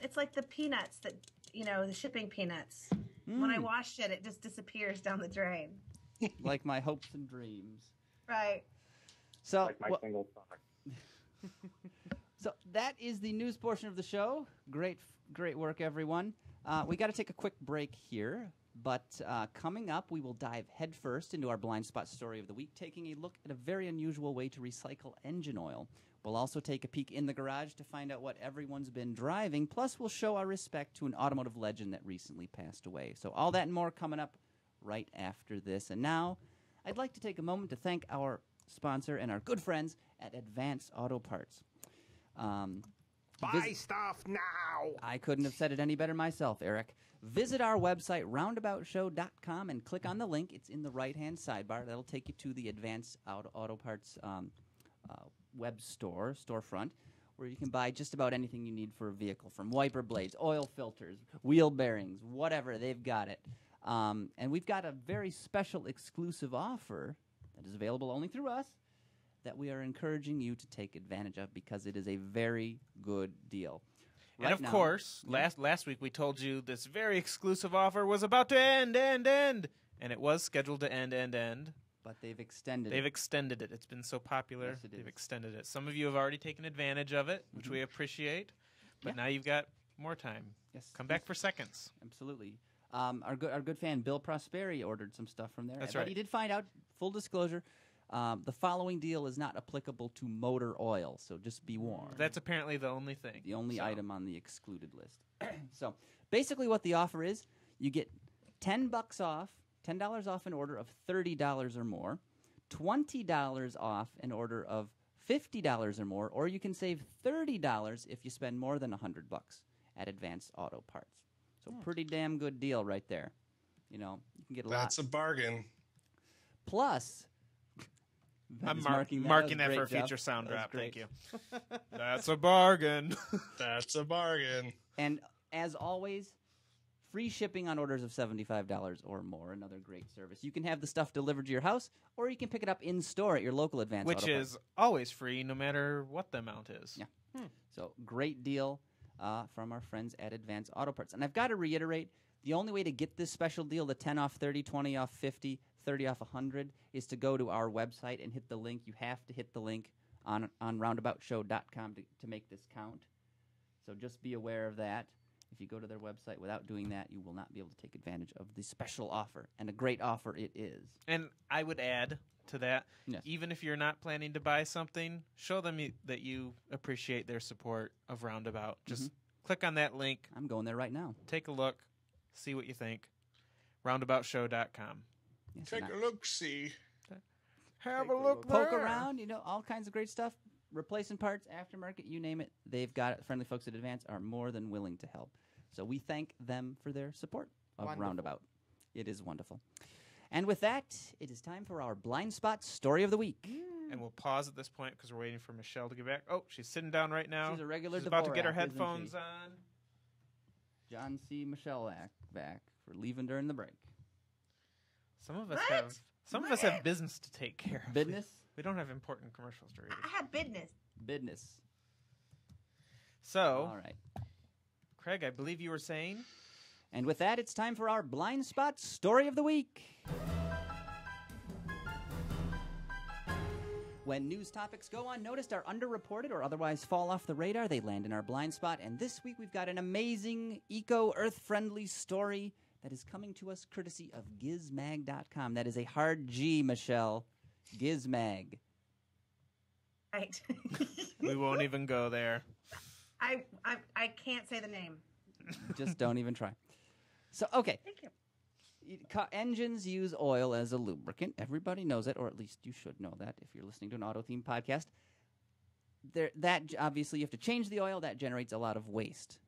It's like the peanuts that the shipping peanuts. When I washed it, it just disappears down the drain. Like my hopes and dreams. Right. So, Like my single sock. so that is the news portion of the show. Great work, everyone. We got to take a quick break here, but coming up, we will dive headfirst into our blind spot story of the week, taking a look at a very unusual way to recycle engine oil. We'll also take a peek in the garage to find out what everyone's been driving. Plus, we'll show our respect to an automotive legend that recently passed away. So all that and more coming up right after this. And now, I'd like to take a moment to thank our sponsor and our good friends at Advance Auto Parts. Buy stuff now. I couldn't have said it any better myself, Eric. Visit our website, roundaboutshow.com, and click on the link. It's in the right-hand sidebar. That'll take you to the Advanced Auto Parts web storefront, where you can buy just about anything you need for a vehicle, from wiper blades, oil filters, wheel bearings, whatever. They've got it. And we've got a very special exclusive offer that is available only through us that we are encouraging you to take advantage of because it is a very good deal. And Right of now- course, last week we told you this very exclusive offer was about to end, and it was scheduled to end. But they've extended They've it. extended it. It's been so popular. Yes, it They've is. extended it. Some of you have already taken advantage of it, which we appreciate. But Yeah. now you've got more time. Yes, Come back for seconds. absolutely. Our good fan Bill Prosperi ordered some stuff from there. That's But right. he did find out, full disclosure, the following deal is not applicable to motor oil, so just be warned. That's apparently the only thing. The only So, item on the excluded list. So basically what the offer is, you get $10 off, $10 off an order of $30 or more, $20 off an order of $50 or more, or you can save $30 if you spend more than $100 at Advanced Auto Parts. So pretty damn good deal right there. You know, you can get a That's lot. a bargain. Plus, I'm Ben's marking That was that great, for a Jeff. future sound That was drop. Thank great. you. That's a bargain. That's a bargain. And as always, free shipping on orders of $75 or more. Another great service. You can have the stuff delivered to your house, or you can pick it up in store at your local Advanced Which Auto Parts. is always free, no matter what the amount is. Yeah. So great deal from our friends at Advanced Auto Parts. And I've got to reiterate, the only way to get this special deal, the 10 off 30, 20 off 50, 30 off 100, is to go to our website and hit the link. You have to hit the link on roundaboutshow.com to make this count. So just be aware of that. If you go to their website without doing that, you will not be able to take advantage of the special offer. And a great offer it is. And I would add, to that. Yes. Even if you're not planning to buy something, show them that you appreciate their support of Roundabout. Just click on that link, I'm going there right now. take a look, see what you think. RoundaboutShow.com. Yes, Take and a look, see. Have Take a a look look. there. poke around, all kinds of great stuff. Replacing parts, aftermarket, you name it. They've got it. Friendly folks at Advance are more than willing to help. So we thank them for their support of Wonderful. Roundabout. It is wonderful. And with that, it is time for our Blind Spot Story of the Week. And we'll pause at this point because we're waiting for Michelle to get back. Oh, she's sitting down right now. She's a regular She's about to get her Dvorak, isn't headphones she? on. John C. Michelle back for leaving during the break. Some of us What? have business to take care of. Business? We don't have important commercials to read. I have business. Business. So, All right. Craig, I believe you were saying. And with that, it's time for our Blind Spot Story of the Week. When news topics go unnoticed, are underreported, or otherwise fall off the radar, they land in our blind spot. And this week, we've got an amazing, eco-earth-friendly story that is coming to us courtesy of Gizmag.com. That is a hard G, Michelle. Gizmag. Right. We won't even go there. I can't say the name. Just don't even try. So, okay. Thank you. Engines use oil as a lubricant. Everybody knows it, or at least you should know that if you're listening to an auto-themed podcast. Obviously, you have to change the oil. That generates a lot of waste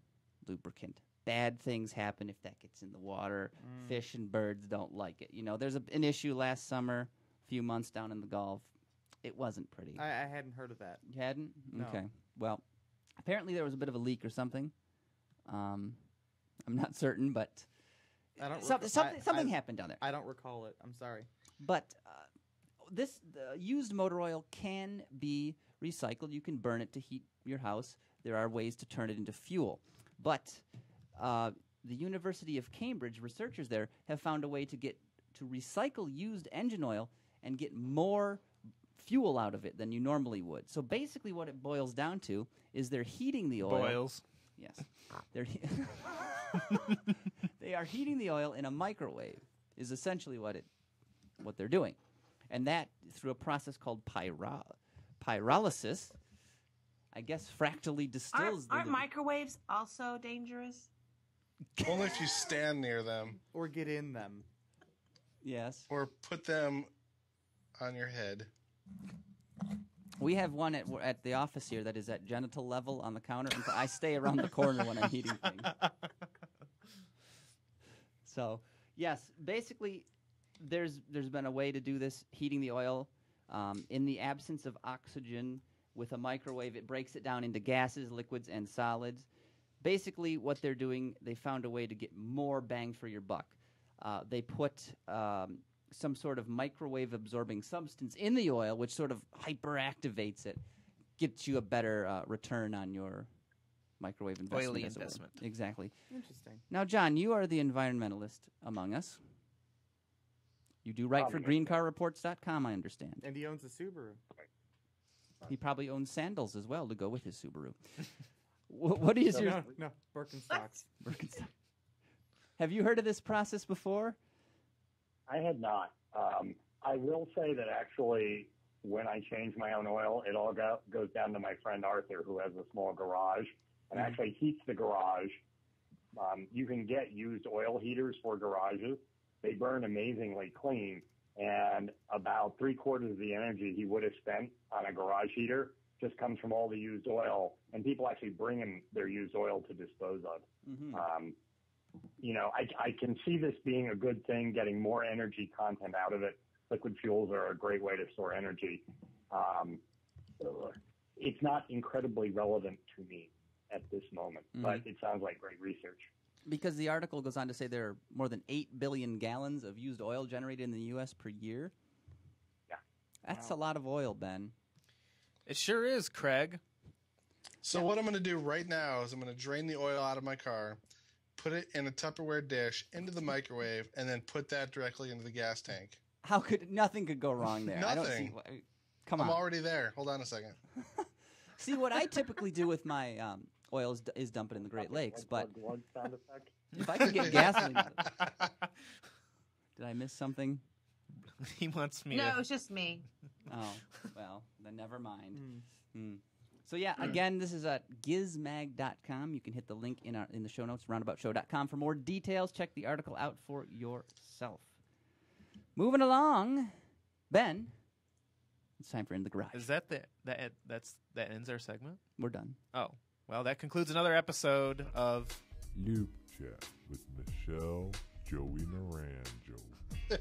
lubricant. Bad things happen if that gets in the water. Fish and birds don't like it. There's an issue last summer, a few months down in the Gulf. It wasn't pretty. I hadn't heard of that. You hadn't? No. Okay. Well, apparently there was a bit of a leak or something. I'm not certain, but I don't something happened down there. I don't recall it. I'm sorry. But the used motor oil can be recycled. You can burn it to heat your house. There are ways to turn it into fuel. But the University of Cambridge researchers there have found a way to recycle used engine oil and get more fuel out of it than you normally would. So basically what it boils down to is they're heating the oil. Boils. Yes. They are heating the oil in a microwave is essentially what they're doing. And that through a process called pyrolysis, I guess fractally distills Aren't microwaves also dangerous? Only if you stand near them Or get in them. Yes. or put them on your head. We have one at the office here that is at genital level on the counter, and I stay around the corner when I'm heating things. So, yes, basically, there's been a way to do this, heating the oil. In the absence of oxygen with a microwave, it breaks it down into gases, liquids, and solids. Basically, what they're doing, they found a way to get more bang for your buck. They put some sort of microwave-absorbing substance in the oil, which sort of hyperactivates it, gets you a better return on your microwave investment. Oily as it were. investment. Exactly. Interesting. Now, John, you are the environmentalist among us. You do write for Obviously. greencarreports.com, I understand. And he owns a Subaru. He probably owns sandals as well to go with his Subaru. What is your... No, Birkenstocks. Birkenstock. Have you heard of this process before? I had not. I will say that actually, when I change my own oil, it all goes down to my friend Arthur, who has a small garage, and actually heats the garage. You can get used oil heaters for garages. They burn amazingly clean, and about 3/4 of the energy he would have spent on a garage heater just comes from all the used oil, and people actually bring him their used oil to dispose of. Mm-hmm. I can see this being a good thing, getting more energy content out of it. Liquid fuels are a great way to store energy. It's not incredibly relevant to me at this moment, but it sounds like great research. Because the article goes on to say there are more than 8 billion gallons of used oil generated in the U.S. per year. Yeah. That's a lot of oil, Ben. It sure is, Craig. So what I'm going to do right now is I'm going to drain the oil out of my car, put it in a Tupperware dish into the microwave, and then put that directly into the gas tank. Nothing could go wrong there. I don't see. Nothing. Come on. I'm already there. Hold on a second. See, what I typically do with my oil is dump it in the Great Lakes, but Glug sound effect. if I could get gasoline out of it. Did I miss something? He wants me No, to. it's just me. Oh, well, then never mind. Mm. Mm. So yeah, again, this is at gizmag.com. You can hit the link in the show notes, roundaboutshow.com for more details. Check the article out for yourself. Moving along, Ben, it's time for In the Garage. Is that that ends our segment? We're done. Oh, well, that concludes another episode of Loop Chat with Michelle Joey Naranjo.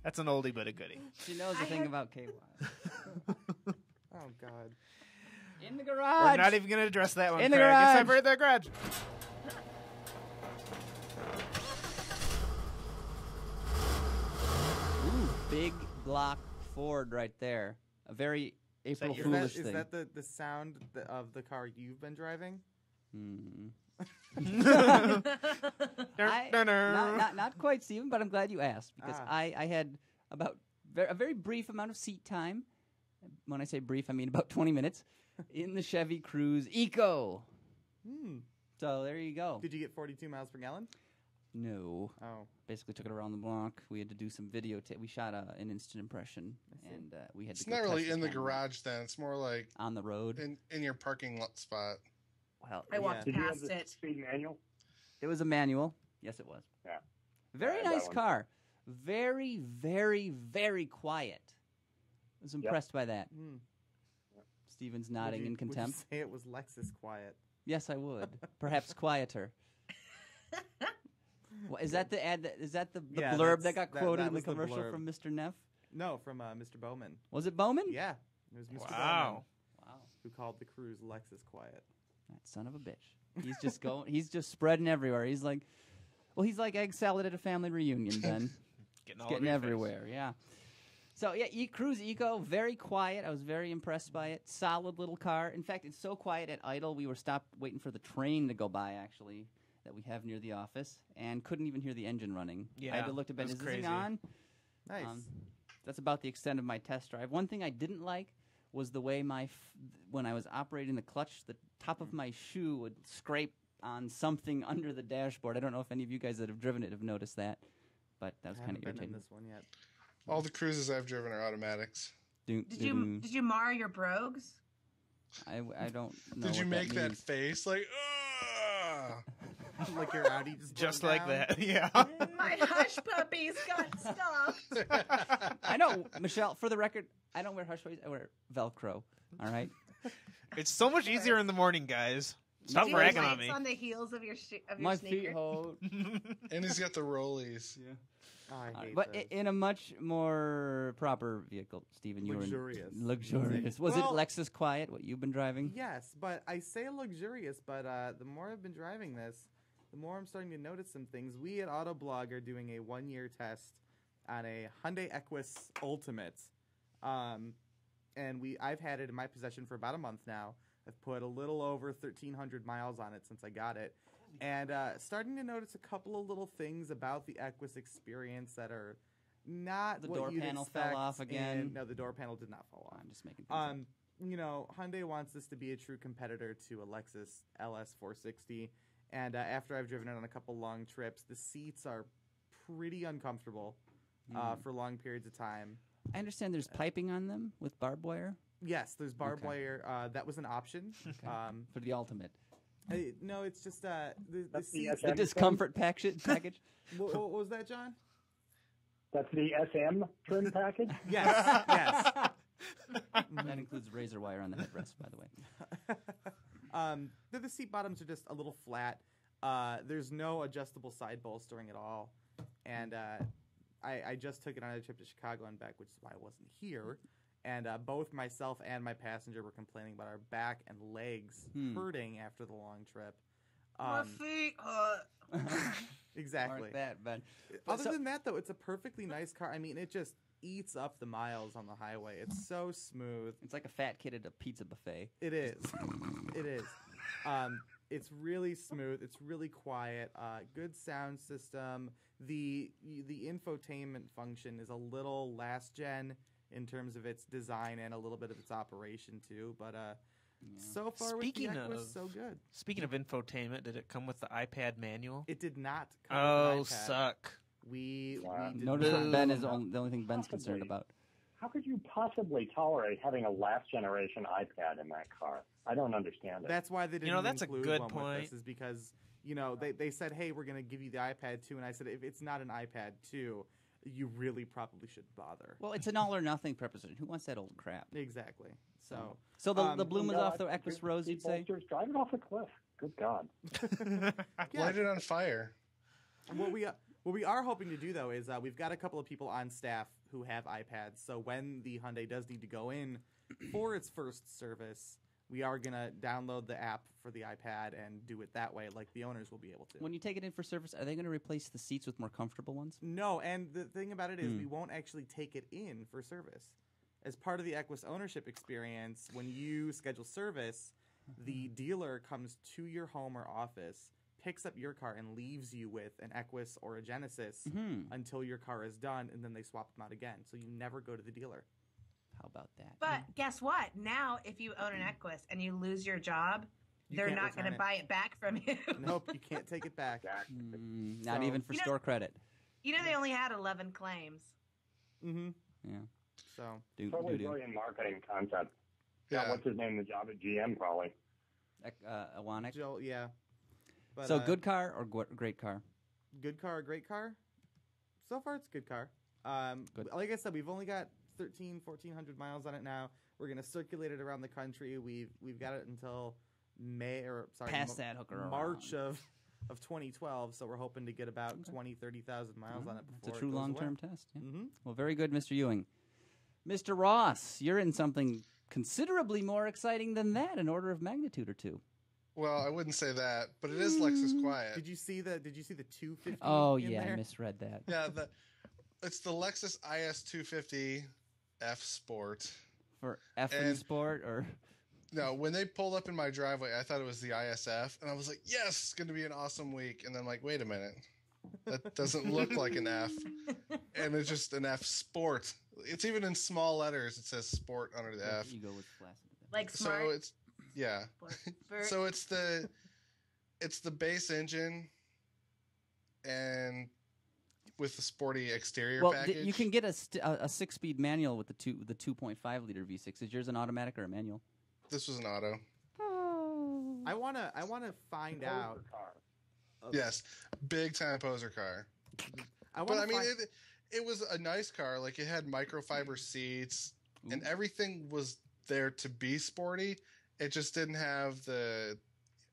That's an oldie but a goodie. She knows the thing about KY. Oh God. In the Garage. We're not even going to address that one. In the Craig. It's time garage. for the garage. Ooh, big block Ford right there. A very April your- Foolish Is thing. that the sound of the car you've been driving? Hmm. Dun, I- dun, dun. not quite, Stephen, but I'm glad you asked because Ah. I had about a very brief amount of seat time. When I say brief, I mean about 20 minutes in the Chevy Cruze Eco. Hmm. So there you go. Did you get 42 miles per gallon? No, Oh. basically took it around the block. We had to do some video. We shot an instant impression, and we had It's to. Go not really test in the camera garage then. It's more like on the road. in your parking lot spot. Well, I walked Did you have past the it. speed manual? it was a manual. Yes, it was. Yeah. Very I had that nice one. car. Very, very, very quiet. I was impressed by that. Hmm. Steven's nodding in contempt. Would you say it was Lexus quiet? Yes, I would. Perhaps quieter. Is that the ad? Is that the Yeah, blurb that got that quoted in the was the commercial blurb. from Mr. Neff? No, from Mr. Bowman. Was it Bowman? Yeah, it was Mr. Bowman Wow. Wow. who called the Cruze Lexus quiet. That son of a bitch. He's just going. He's just spreading everywhere. He's like, well, he's like egg salad at a family reunion. Ben, Getting it's all getting over your face. everywhere. Yeah. So yeah, Cruze Eco, very quiet. I was very impressed by it. Solid little car. In fact, it's so quiet at idle. We were stopped waiting for the train to go by actually that we have near the office, and couldn't even hear the engine running. I had Yeah, to look to Ben. that Is was this thing crazy. on? Nice. That's about the extent of my test drive. One thing I didn't like was the way when I was operating the clutch, the top of my shoe would scrape on something under the dashboard. I don't know if any of you guys that have driven it have noticed that, but that was I kind haven't of been in irritating. this one yet. All the cruises I've driven are automatics. Did you mar your brogues? I don't know. Did you what make that means. face like? "Ugh." Like your Audi Just broke like down? that. Yeah. My hush puppies got stuffed. I know, Michelle. For the record, I don't wear hush puppies. I wear Velcro. All right. It's so much easier in the morning, guys. Stop Do you have bragging on lights me. on the heels of your My sneaker? feet hold. And he's got the rollies. Oh, I hate But those. in a much more proper vehicle, Stephen, you Luxurious. were luxurious. Was Well- it Lexus Quiet? What you've been driving? Yes, but I say luxurious, but the more I've been driving this, the more I'm starting to notice some things. We at Autoblog are doing a 1-year test on a Hyundai Equus Ultimate, and I've had it in my possession for about a month now. I've put a little over 1,300 miles on it since I got it, and starting to notice a couple of little things about the Equus experience that are not The what door you'd panel fell expect off again? no, the door panel did not fall off. I'm just making things up. You know, Hyundai wants this to be a true competitor to a Lexus LS 460, and after I've driven it on a couple long trips, the seats are pretty uncomfortable for long periods of time. I understand there's piping on them with barbed wire Yes, there's barbed Okay. wire. That was an option. for the ultimate. No, it's just the That's the seats. The SM discomfort package. What was that, John? That's the SM trim package. Yes, yes. That includes razor wire on the headrest, by the way. The seat bottoms are just a little flat. There's no adjustable side bolstering at all, and I just took it on a trip to Chicago and back, which is why I wasn't here. And both myself and my passenger were complaining about our back and legs hurting after the long trip. My feet hurt. Exactly. Mark that, Ben. Other So- than that, though, it's a perfectly nice car. I mean, it just eats up the miles on the highway. It's so smooth. It's like a fat kid at a pizza buffet. It is. It is. It's really smooth. It's really quiet. Good sound system. The infotainment function is a little last gen in terms of its design and a little bit of its operation too. But so far Speaking with the Equus, of- so good. Speaking of infotainment, did it come with the iPad manual? It did not come Oh, with an iPad. suck. We did Notice not- Ben is the only thing Ben's concerned about. How could you possibly tolerate having a last generation iPad in that car? I don't understand it. That's why they didn't that's a include good one point. with us, is because they said, hey, we're going to give you the iPad 2, and I said, if it's not an iPad 2, you really probably shouldn't bother. Well, it's an all or nothing proposition. Who wants that old crap? Exactly. So the bloom is off the Equus Rose, you'd say? Drive it off a cliff. Good God. Light it on fire. what we are hoping to do, though, is we've got a couple of people on staff who have iPads. So when the Hyundai does need to go in for its first service, we are going to download the app for the iPad and do it that way, like the owners will be able to. When you take it in for service, are they going to replace the seats with more comfortable ones? No, and the thing about it is we won't actually take it in for service. As part of the Equus ownership experience, when you schedule service, the dealer comes to your home or office, picks up your car, and leaves you with an Equus or a Genesis until your car is done, and then they swap them out again. So you never go to the dealer. How about that? But guess what? Now, if you own an Equus and you lose your job, they're can't not going return to it. buy it back from you. Nope, you can't take it back. Not So- even for store credit. You know they only had 11 claims. Mm-hmm. Yeah. So Totally brilliant marketing concept. Yeah. What's his name? The job at GM, probably. Ioniq. Jill, yeah. But, So good car or great car? Good car, great car. So far, it's a good car. Good. Like I said, we've only got 1,400 miles on it now. We're gonna circulate it around the country. We've got it until Pass that hooker March around. of 2012. So we're hoping to get about 30,000 miles on it It's before a true it goes long-term test. Yeah. Mm-hmm. Well, very good, Mr. Ewing. Mr. Ross, you're in something considerably more exciting than that, an order of magnitude or two. Well, I wouldn't say that, but it is Lexus Quiet. Did you see the 250? Oh, in yeah, there? I misread that. Yeah, it's the Lexus IS 250 F Sport. For F And- Sport or... No, when they pulled up in my driveway, I thought it was the ISF, and I was like, yes, it's going to be an awesome week. And then, like, wait a minute. That doesn't look like an F. And it's just an F Sport. It's even in small letters. It says Sport under the F. You go with flaccid. Like smart. So it's, yeah. Bert. So it's the base engine and with the sporty exterior Well, package. you can get a 6-speed manual with the 2.5 liter V6. Is yours an automatic or a manual? This was an auto. I wanna find out. Yes, big time poser car. I But wanna I mean, find- it was a nice car. Like it had microfiber seats, and everything was there to be sporty. It just didn't have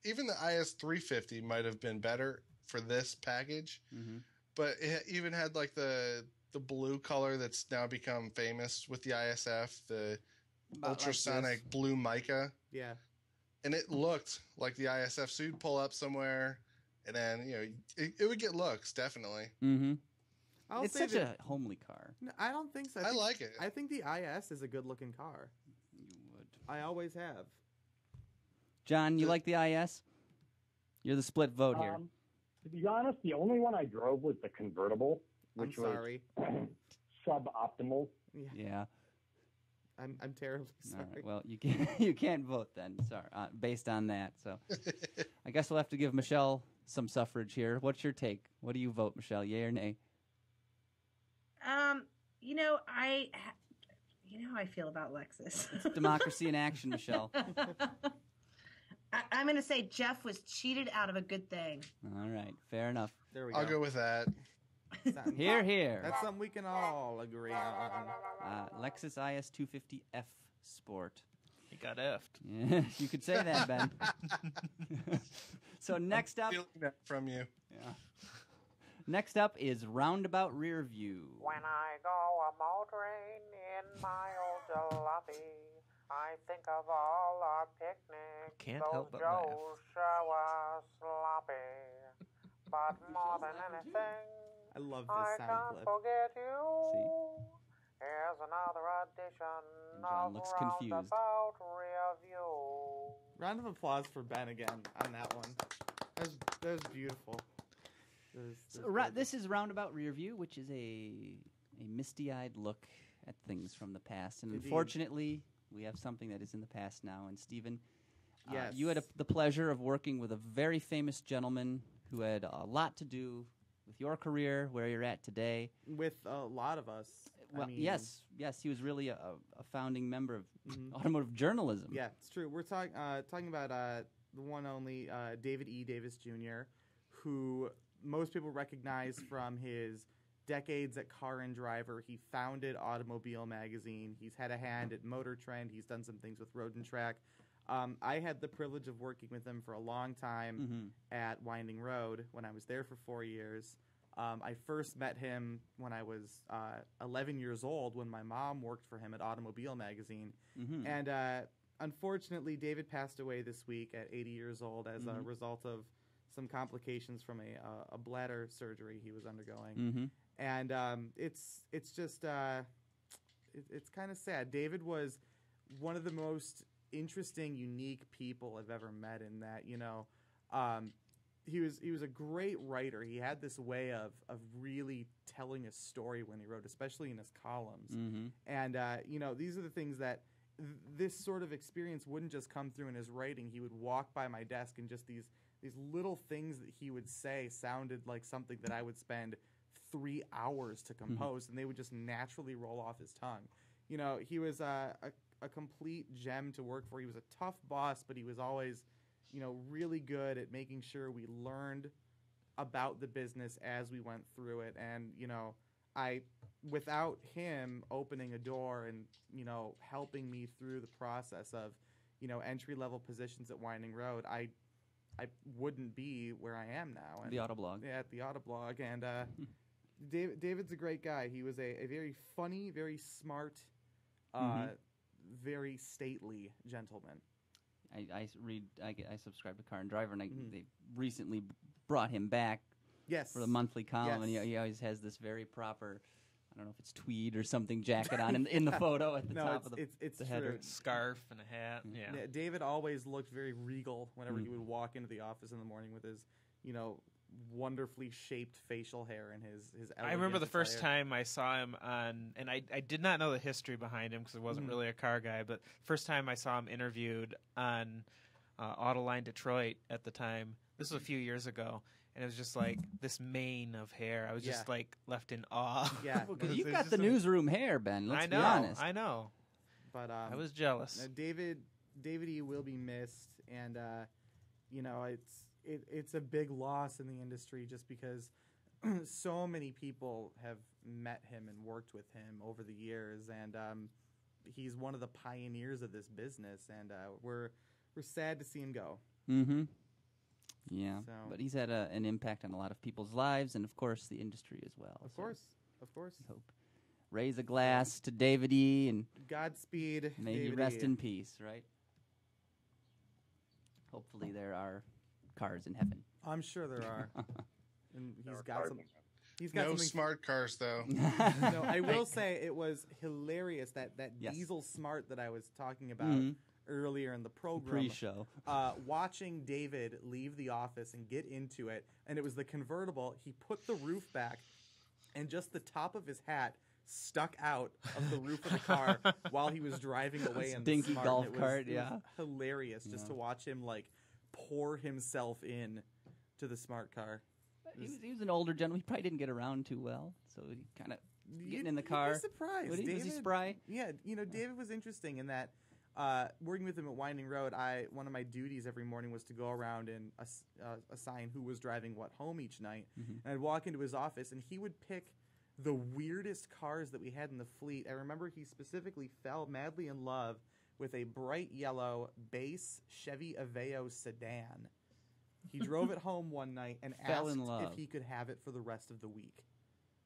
even the IS 350 might have been better for this package. Mm-hmm. But it even had like the blue color that's now become famous with the ISF, the About like ultrasonic this. blue mica, yeah. and it looked like the ISF. So you'd pull up somewhere, and then it would get looks definitely. Mm-hmm. I'll It's say such that- a homely car. No, I don't think so. I like it. I think the IS is a good-looking car. You would. I always have. John, you like the IS? You're the split vote here. To be honest, the only one I drove was the convertible, I'm which sorry. was suboptimal. Yeah. I'm terribly All sorry. right. Well, you can't vote then. Sorry, based on that. So, I guess we'll have to give Michelle some suffrage here. What's your take? What do you vote, Michelle? Yay or nay? You know how I feel about Lexus. Democracy in action, Michelle. I'm going to say Jeff was cheated out of a good thing. All right. Fair enough. There we go. I'll go with that. Here, here. That's something we can all agree on. Lexus IS 250F Sport. He got effed. Yeah, you could say that, Ben. So next up, Feeling that from you. yeah. Next up is Roundabout Rear View. When I go a motoring in my old jalopy, I think of all our picnics. Can't Those help but laugh. Joes sure were sloppy. But more than anything, I love I this sound can't clip. forget you. Here's another edition John of looks confused. Roundabout Review. Round of applause for Ben again on that one. That was beautiful. That was So, good. this is Roundabout Rear View, which is a misty-eyed look at things from the past. And Indeed. unfortunately, we have something that is in the past now. And Stephen, Yes. you had the pleasure of working with a very famous gentleman who had a lot to do with your career, where you're at today. With a lot of us. I Well, mean, yes, he was really a founding member of automotive journalism. Yeah, it's true. We're talking about the one only David E. Davis Jr., who most people recognize from his decades at Car and Driver. He founded Automobile Magazine. He's had a hand at Motor Trend. He's done some things with Road and Track. I had the privilege of working with him for a long time at Winding Road when I was there for 4 years. I first met him when I was 11 years old when my mom worked for him at Automobile Magazine. And unfortunately, David passed away this week at 80 years old as a result of some complications from a bladder surgery he was undergoing. And it's just it's kind of sad. David was one of the most interesting, unique people I've ever met in that, he was a great writer. He had this way of really telling a story when he wrote, especially in his columns. And these are the things that this sort of experience wouldn't just come through in his writing. He would walk by my desk and just these little things that he would say sounded like something that I would spend 3 hours to compose, and they would just naturally roll off his tongue. He was a complete gem to work for. He was a tough boss, but he was always really good at making sure we learned about the business as we went through it. And, without him opening a door and, helping me through the process of, entry-level positions at Winding Road, I wouldn't be where I am now. And, the Autoblog. Yeah, at the Autoblog. And David's a great guy. He was a very funny, very smart, very stately gentleman. I subscribe to Car and Driver, and they recently brought him back for the monthly column, and he always has this very proper, I don't know if it's tweed or something, jacket on in the photo at the top of the header. Scarf and a hat. Yeah. David always looked very regal whenever he would walk into the office in the morning with his, wonderfully shaped facial hair and his I remember the elegant first attire. time I saw him on, and I did not know the history behind him because I wasn't really a car guy, but first time I saw him interviewed on Autoline Detroit at the time, this was a few years ago, and it was just like this mane of hair. I was just like left in awe. Yeah. Because you've got the newsroom hair, Ben. Let's be honest. I know. But I was jealous. David E. will be missed, and it's a big loss in the industry just because so many people have met him and worked with him over the years, and he's one of the pioneers of this business, and we're sad to see him go. Yeah, So- but he's had an impact on a lot of people's lives, and of course the industry as well. Of So course. we hope. Raise a glass to David E. and Godspeed. may he David rest E. in peace. Right. Hopefully there are cars in heaven. I'm sure there are. And he's There are got cars some. in heaven. He's got No something. smart cars, though. No, I will say it was hilarious that Yes. diesel smart that I was talking about Mhm. earlier in the program. Pre-show. Watching David leave the office and get into it, and it was the convertible. He put the roof back, and just the top of his hat stuck out of the roof of the car while he was driving away in Dinky the smart. golf And it cart, was yeah. hilarious just to watch him pour himself in to the smart car. He was an older gentleman. He probably didn't get around too well, so he kind of getting in the car. You'd be surprised. Was he spry? Yeah, David was interesting in that working with him at Winding Road, one of my duties every morning was to go around and assign who was driving what home each night. And I'd walk into his office, and he would pick the weirdest cars that we had in the fleet. I remember he specifically fell madly in love with a bright yellow base Chevy Aveo sedan. He drove it home one night and Fell asked in love. if he could have it for the rest of the week.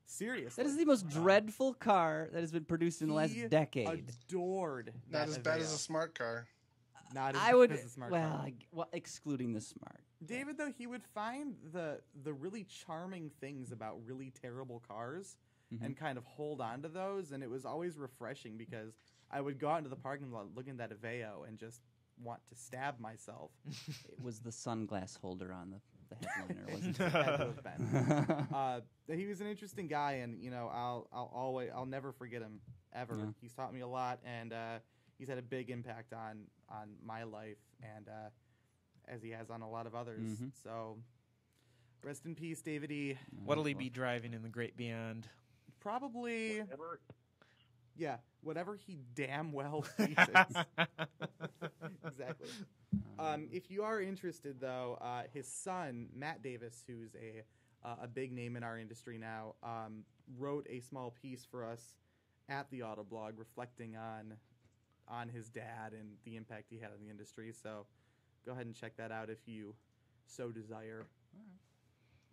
Seriously. That is the most dreadful car that has been produced in the last He decade. adored Not that as bad as Aveo. a smart car. Not as I would, bad as a smart well, car. excluding the smart. David, though, he would find the really charming things about really terrible cars and kind of hold on to those, and it was always refreshing because I would go out into the parking lot looking at that Aveo and just want to stab myself. It was the sunglass holder on the headliner, wasn't It it? had to have been. He was an interesting guy, and I'll never forget him ever. Yeah. He's taught me a lot, and he's had a big impact on my life, and as he has on a lot of others. So Rest in peace, David E. What'll he be driving in the great beyond? Probably, Whatever. yeah, whatever he damn well pleases. Exactly. If you are interested, though, his son, Matt Davis, who's a big name in our industry now, wrote a small piece for us at the Autoblog reflecting on his dad and the impact he had on the industry. So go ahead and check that out if you so desire. All right.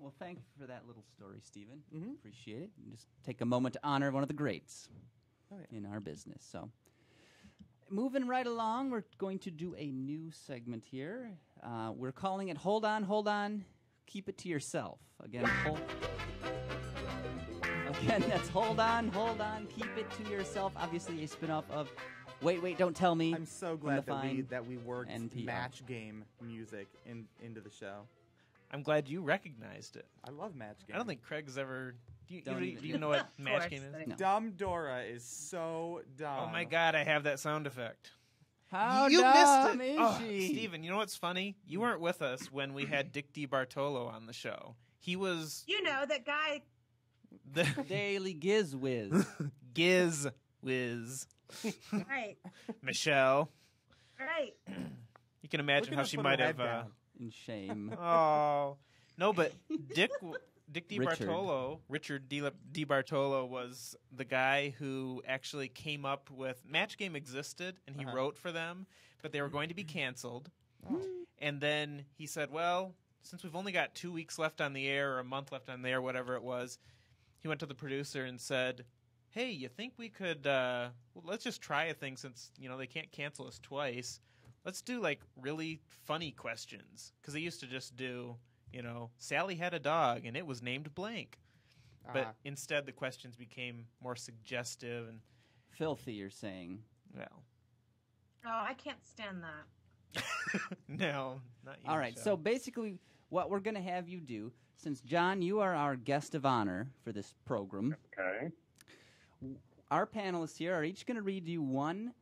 Well, thank you for that little story, Stephen. Mhm. Appreciate it. And just take a moment to honor one of the greats Oh, yeah. in our business. So, moving right along, we're going to do a new segment here. We're calling it Hold On, Keep It to Yourself. Again, that's Hold On, Keep It to Yourself. Obviously, a spin-off of Wait, Don't Tell Me. I'm so from glad the fine that we worked NPR. match game music into the show. I'm glad you recognized it. I love match game. I don't think Craig's ever. Do Don't you even- know what Of match course. game is? No. Dumb Dora is so dumb. Oh my God, I have that sound effect. How you dumb missed it. is Oh, she? Steven, you know what's funny? You weren't with us when we had Dick DiBartolo on the show. He was You know, that guy. the Daily Giz Whiz. Giz Whiz. Right. Michelle. Right. You can imagine We're how gonna she put might her have. head down. In shame. Oh no, but Dick Richard. DiBartolo, Richard DiBartolo was the guy who actually came up with Match Game existed, and he wrote for them, but they were going to be canceled. And then he said, "Well, since we've only got 2 weeks left on the air, or a month left on the air, whatever it was," he went to the producer and said, "Hey, you think we could? Well, let's just try a thing since they can't cancel us twice." Let's do like really funny questions, because they used to just do, Sally had a dog and it was named blank. But instead the questions became more suggestive and, Filthy, you're saying. well, Oh, I can't stand that. no, not you. All right, Michelle. so basically what we're going to have you do, since, John, you are our guest of honor for this program, Okay. our panelists here are each going to read you one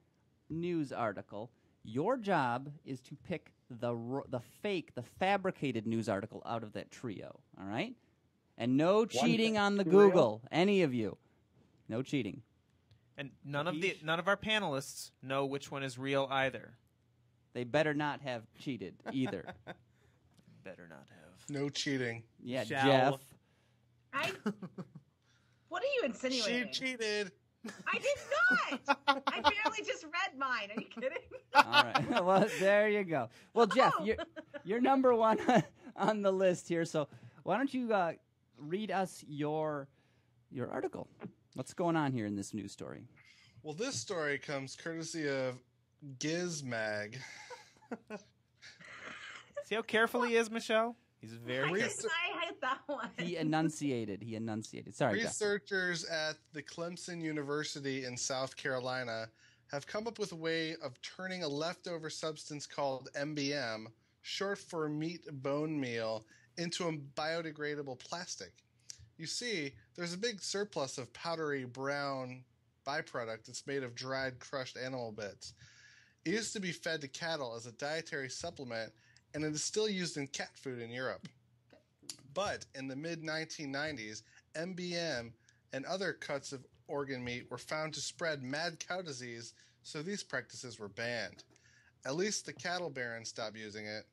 news article. Your job is to pick the fabricated news article out of that trio, all right? And no cheating on the trio? Google, any of you. No cheating. And none of our panelists know which one is real either. They better not have cheated either. Better not have. No cheating. Yeah, Shall. Jeff. What are you She insinuating? cheated. I did not. I barely just read mine. Are you kidding? All right. Well, there you go. Well, Jeff, Oh. you're number one on the list here. So why don't you read us your article? What's going on here in this news story? Well, this story comes courtesy of Gizmag. See how careful he is, Michelle? He's very I careful. hate that one. He enunciated. Sorry, Jeff. Researchers at the Clemson University in South Carolina have come up with a way of turning a leftover substance called MBM, short for meat bone meal, into a biodegradable plastic. You see, there's a big surplus of powdery brown byproduct that's made of dried, crushed animal bits. It used to be fed to cattle as a dietary supplement, and it is still used in cat food in Europe. But in the mid-1990s, MBM and other cuts of organ meat were found to spread mad cow disease, so these practices were banned. At least the cattle barons stopped using it.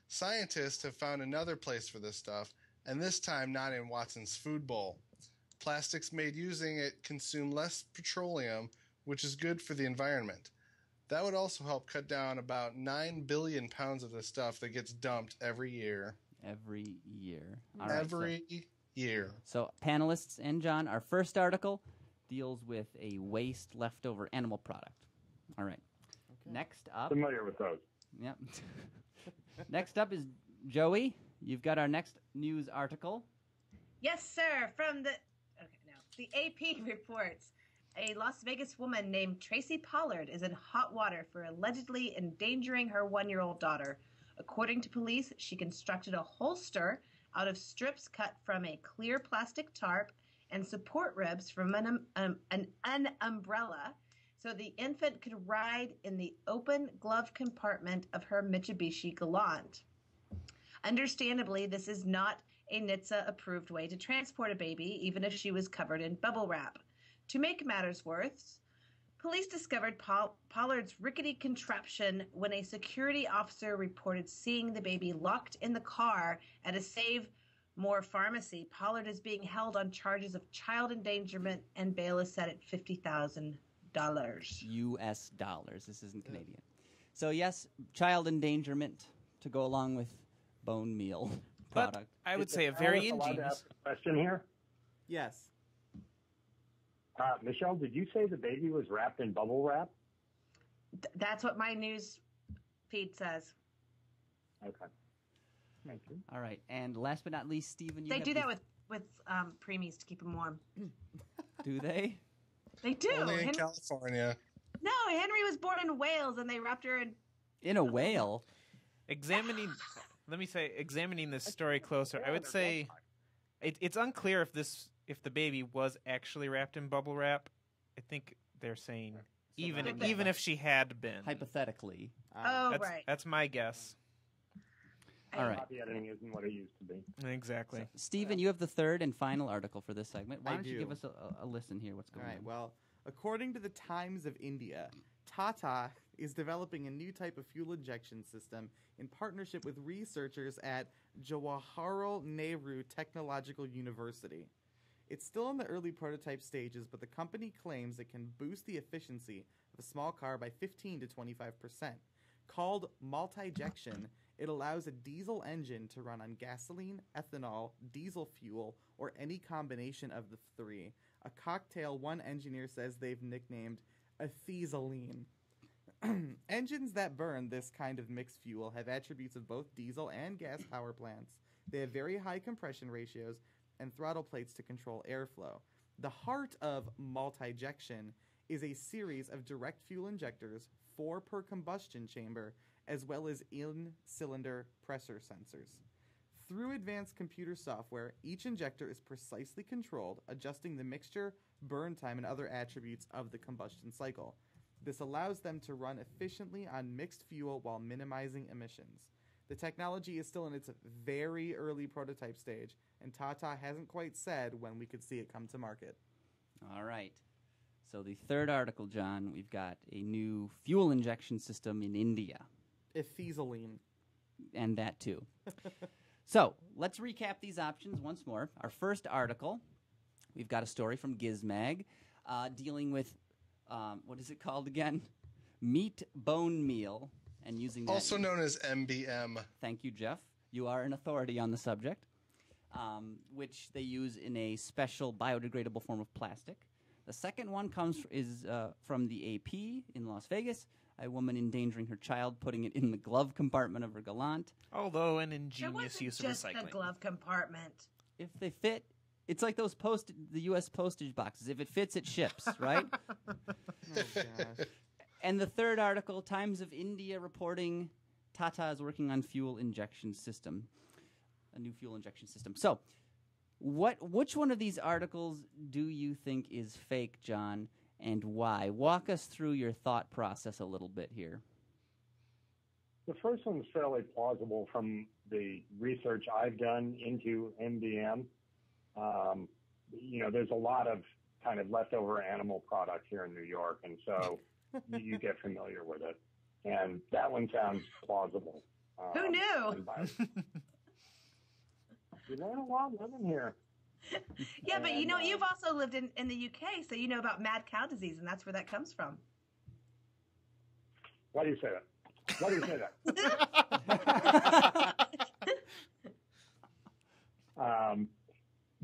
Scientists have found another place for this stuff, and this time not in Watson's food bowl. Plastics made using it consume less petroleum, which is good for the environment. That would also help cut down about 9 billion pounds of this stuff that gets dumped every year. Every year. All right, Every year. So, panelists and John, our first article deals with a waste leftover animal product. All right. Next up. Familiar with those. Yep. Next up is Joey. You've got our next news article. Yes, sir. From the AP reports a Las Vegas woman named Tracy Pollard is in hot water for allegedly endangering her 1-year-old daughter. According to police, she constructed a holster out of strips cut from a clear plastic tarp and support ribs from an umbrella so the infant could ride in the open glove compartment of her Mitsubishi Galant. Understandably, this is not a NHTSA-approved way to transport a baby, even if she was covered in bubble wrap. To make matters worse, police discovered Pollard's rickety contraption when a security officer reported seeing the baby locked in the car at a Save More pharmacy. Pollard is being held on charges of child endangerment, and bail is set at $50,000. U.S. dollars. This isn't Canadian. So, yes, child endangerment to go along with bone meal product. But I would say a very allowed to ingenious. ask a question here? Yes. Michelle, did you say the baby was wrapped in bubble wrap? That's what my news feed says. Okay. Thank you. All right. And last but not least, Stephen, you They have do the- that with preemies to keep them warm. Do they? They do. Only in California. No, Henry was born in Wales, and they wrapped her in. In a whale? Examining this story closer, I would say it's unclear if the baby was actually wrapped in bubble wrap. I think they're saying even if she had been. Hypothetically. That's my guess. All right. Copy editing isn't what it used to be. Exactly. So, Stephen, you have the third and final article for this segment. Why I don't you do. give us a listen here? What's All going right. on? Well, according to the Times of India, Tata is developing a new type of fuel injection system in partnership with researchers at Jawaharlal Nehru Technological University. It's still in the early prototype stages, but the company claims it can boost the efficiency of a small car by 15 to 25%. Called multi-jection, it allows a diesel engine to run on gasoline, ethanol, diesel fuel, or any combination of the three. A cocktail one engineer says they've nicknamed ethylene. Engines that burn this kind of mixed fuel have attributes of both diesel and gas power plants. They have very high compression ratios and throttle plates to control airflow. The heart of multi-jection is a series of direct fuel injectors, 4 per combustion chamber, as well as in-cylinder pressure sensors. Through advanced computer software, each injector is precisely controlled, adjusting the mixture, burn time, and other attributes of the combustion cycle. This allows them to run efficiently on mixed fuel while minimizing emissions. The technology is still in its very early prototype stage, and Tata hasn't quite said when we could see it come to market. All right. So the third article, John, we've got a new fuel injection system in India. Ethylene. And that too. So let's recap these options once more. Our first article, we've got a story from Gizmag dealing with, what is it called again? Meat bone meal. And using that. Also known as MBM. Thank you, Jeff. You are an authority on the subject, which they use in a special biodegradable form of plastic. The second one is from the AP in Las Vegas. A woman endangering her child, putting it in the glove compartment of her Galant. Although an It ingenious wasn't use of just recycling. the glove compartment. If they fit, it's like those the U.S. postage boxes. If it fits, it ships, right? Oh, gosh. And the third article, Times of India reporting Tata is working on fuel injection system, a new fuel injection system. So, which one of these articles do you think is fake, John, and why? Walk us through your thought process a little bit here. The first one's fairly plausible from the research I've done into MDM. There's a lot of kind of leftover animal products here in New York, and so you get familiar with it. And that one sounds plausible. Who knew? You learn a lot living here. Yeah, but And, you've also lived in the UK, so you know about mad cow disease, and that's where that comes from. Why do you say that? Why do you say that?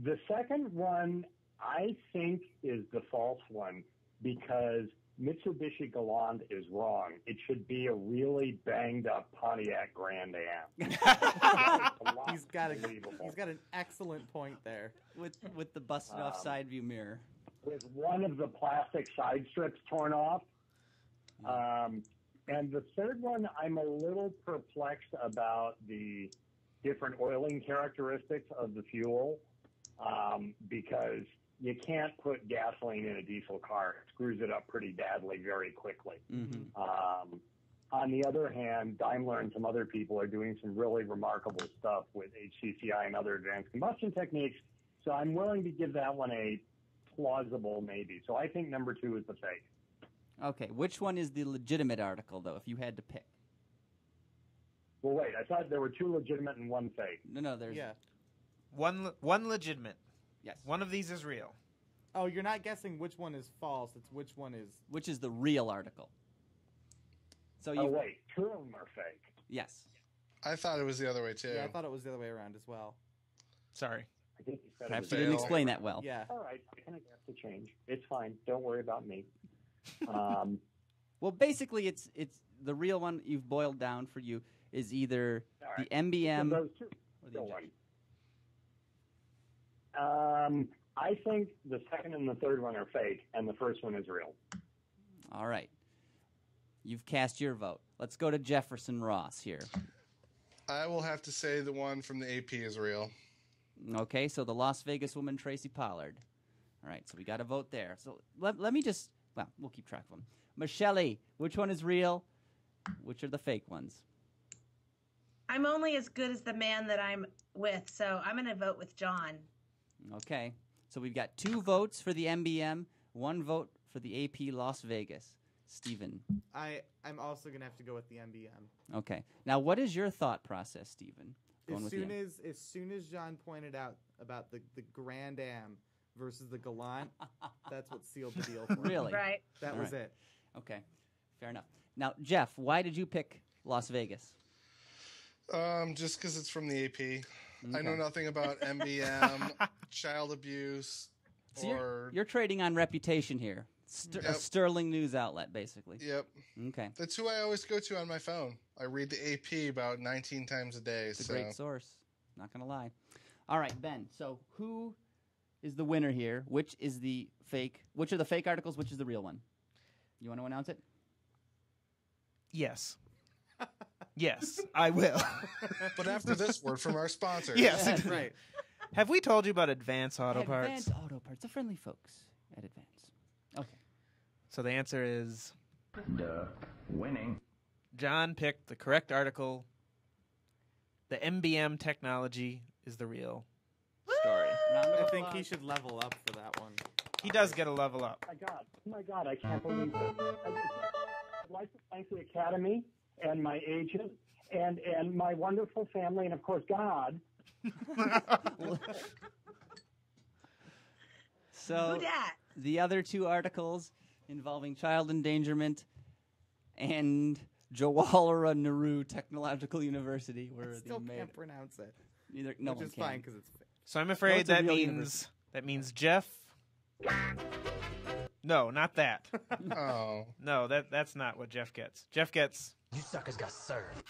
The second one, I think, is the false one because Mitsubishi Galant is wrong. It should be a really banged up Pontiac Grand Am. He's got an excellent point there. With the busted off side view mirror. With one of the plastic side strips torn off. And the third one, I'm a little perplexed about the different oiling characteristics of the fuel because you can't put gasoline in a diesel car. It screws it up pretty badly very quickly. Mm-hmm. On the other hand, Daimler and some other people are doing some really remarkable stuff with HCCI and other advanced combustion techniques. So I'm willing to give that one a plausible maybe. So I think number 2 is the fake. Okay, which one is the legitimate article, though, if you had to pick? Well, wait, I thought there were 2 legitimate and 1 fake. No, there's... Yeah. One legitimate. Yes. One of these is real. Oh, you're not guessing which one is false. It's which one is... Which is the real article. So Oh, wait, 2 of them are fake. Yes. I thought it was the other way too. Yeah, I thought it was the other way around as well. Sorry. I think you said Perhaps it you was didn't fail. explain that well. Yeah. All right, I can adapt to change. It's fine. Don't worry about me. Well, basically, it's the real one you've boiled down for you is either All right. the MBM So those 2 or the still injection. one. I think the second and the third one are fake, and the first one is real. All right. You've cast your vote. Let's go to Jefferson Ross here. I will have to say the one from the AP is real. Okay, so the Las Vegas woman, Tracy Pollard. All right, so we got a vote there. So let me just, well, we'll keep track of them. Michelle, which one is real? Which are the fake ones? I'm only as good as the man that I'm with, so I'm going to vote with John. Okay, so we've got 2 votes for the MBM, 1 vote for the AP Las Vegas. Stephen. I'm also gonna have to go with the MBM. Okay. Now, what is your thought process, Stephen? As soon as John pointed out about the Grand Am versus the Galant, that's what sealed the deal for me. Really? Right. That All was right. it. Okay, fair enough. Now, Jeff, why did you pick Las Vegas? Just because it's from the AP. I Okay. know nothing about MBM, child abuse, So or you're trading on reputation here. A Yep. sterling news outlet, basically. Yep. Okay. That's who I always go to on my phone. I read the AP about 19 times a day. It's a so great source. Not going to lie. All right, Ben. So who is the winner here? Which is the fake? Which are the fake articles? Which is the real one? You want to announce it? Yes. Yes, I will. But after this word from our sponsors. Yes. Yes. Right. Have we told you about Advance Auto Parts? Advance Auto Parts. The friendly folks at Advance. Okay. So the answer is Duh. Winning. John picked the correct article. The MBM technology is the real story. Round of I think applause. he should level up for that one. He does get a level up. Oh my God, I can't believe this. I'd like to thank the Academy and my agent and my wonderful family and, of course, God. So Who dat? the other 2 articles involving child endangerment and Jawaharlal Nehru Technological University I were still the made. can't pronounce it, Neither, no which one is can. fine because it's fake. So I'm No, afraid it's a that real means university. Jeff. No, not that. Oh. No, that's not what Jeff gets. Jeff gets You suckers got served.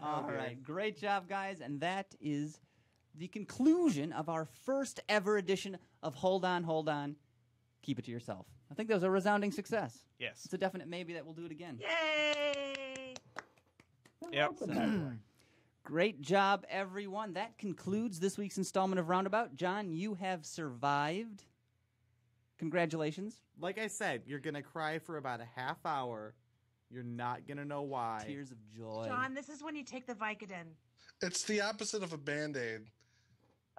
All right, great job, guys, and that is the conclusion of our first ever edition of Hold On, Keep It to Yourself. I think that was a resounding success. yes. It's a definite maybe that we'll do it again. Yay! Yep. Great job, everyone. That concludes this week's installment of Roundabout. John, you have survived. Congratulations. Like I said, you're gonna cry for about a half hour. You're not gonna know why. Tears of joy. John, this is when you take the Vicodin. It's the opposite of a Band-Aid.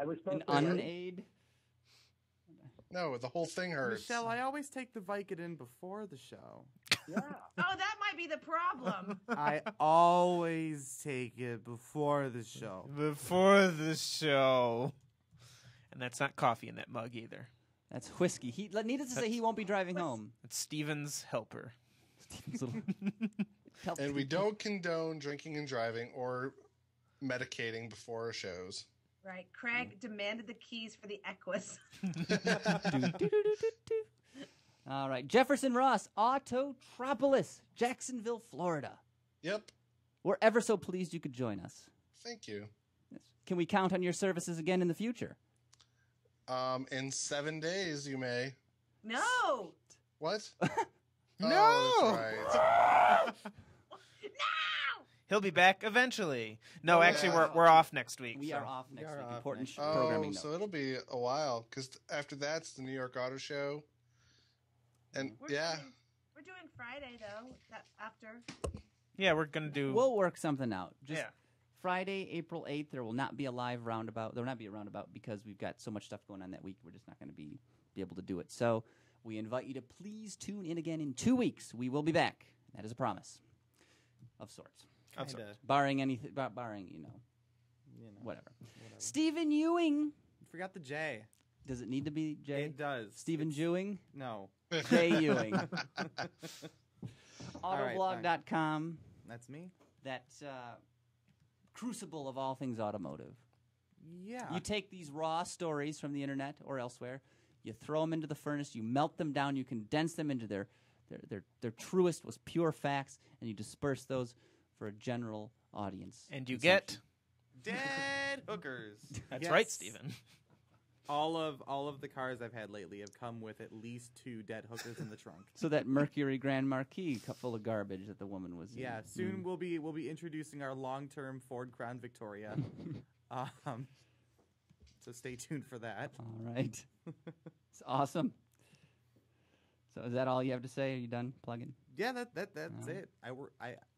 I was An supposed to unaid. No, the whole thing hurts. Michelle, I always take the Vicodin before the show. Yeah. Oh, that might be the problem. I always take it before the show. Before the show. And that's not coffee in that mug either. That's whiskey. Needless to say, he won't be driving home. It's Steven's helper. Steven's little- Help And we people. don't condone drinking and driving or medicating before our shows. Right. Craig demanded the keys for the Equus. All right. Jefferson Ross, Autotropolis, Jacksonville, Florida. Yep. We're ever so pleased you could join us. Thank you. Yes. Can we count on your services again in the future? In 7 days, you may. No! What? No! Oh, that's right. No! He'll be back eventually. No, Oh, actually, yeah. we're off next week. We so. are off next We are week. off Important next programming Oh, note. so it'll be a while, because after that's the New York Auto Show. And We're doing Friday though. That after. Yeah, we're gonna do. We'll work something out. Just Yeah. Friday, April 8th, there will not be a live roundabout. There will not be a roundabout because we've got so much stuff going on that week. We're just not going to be able to do it. So we invite you to please tune in again in 2 weeks. We will be back. That is a promise of sorts. Barring anything, barring, whatever. Stephen Ewing. You forgot the J. Does it need to be J? It does. Stephen Ewing? No. J. Ewing. All right, Autoblog.com. That's me. That crucible of all things automotive. Yeah. You take these raw stories from the internet or elsewhere, you throw them into the furnace, you melt them down, you condense them into their truest, most pure facts, and you disperse those for a general audience. And you get dead hookers. That's Yes. right, Stephen. All of the cars I've had lately have come with at least 2 dead hookers in the trunk. So that Mercury Grand Marquis full of garbage that the woman was in. Yeah, soon we'll be introducing our long-term Ford Crown Victoria. So stay tuned for that. All right. It's awesome. So is that all you have to say? Are you done plugging? Yeah, that's it. I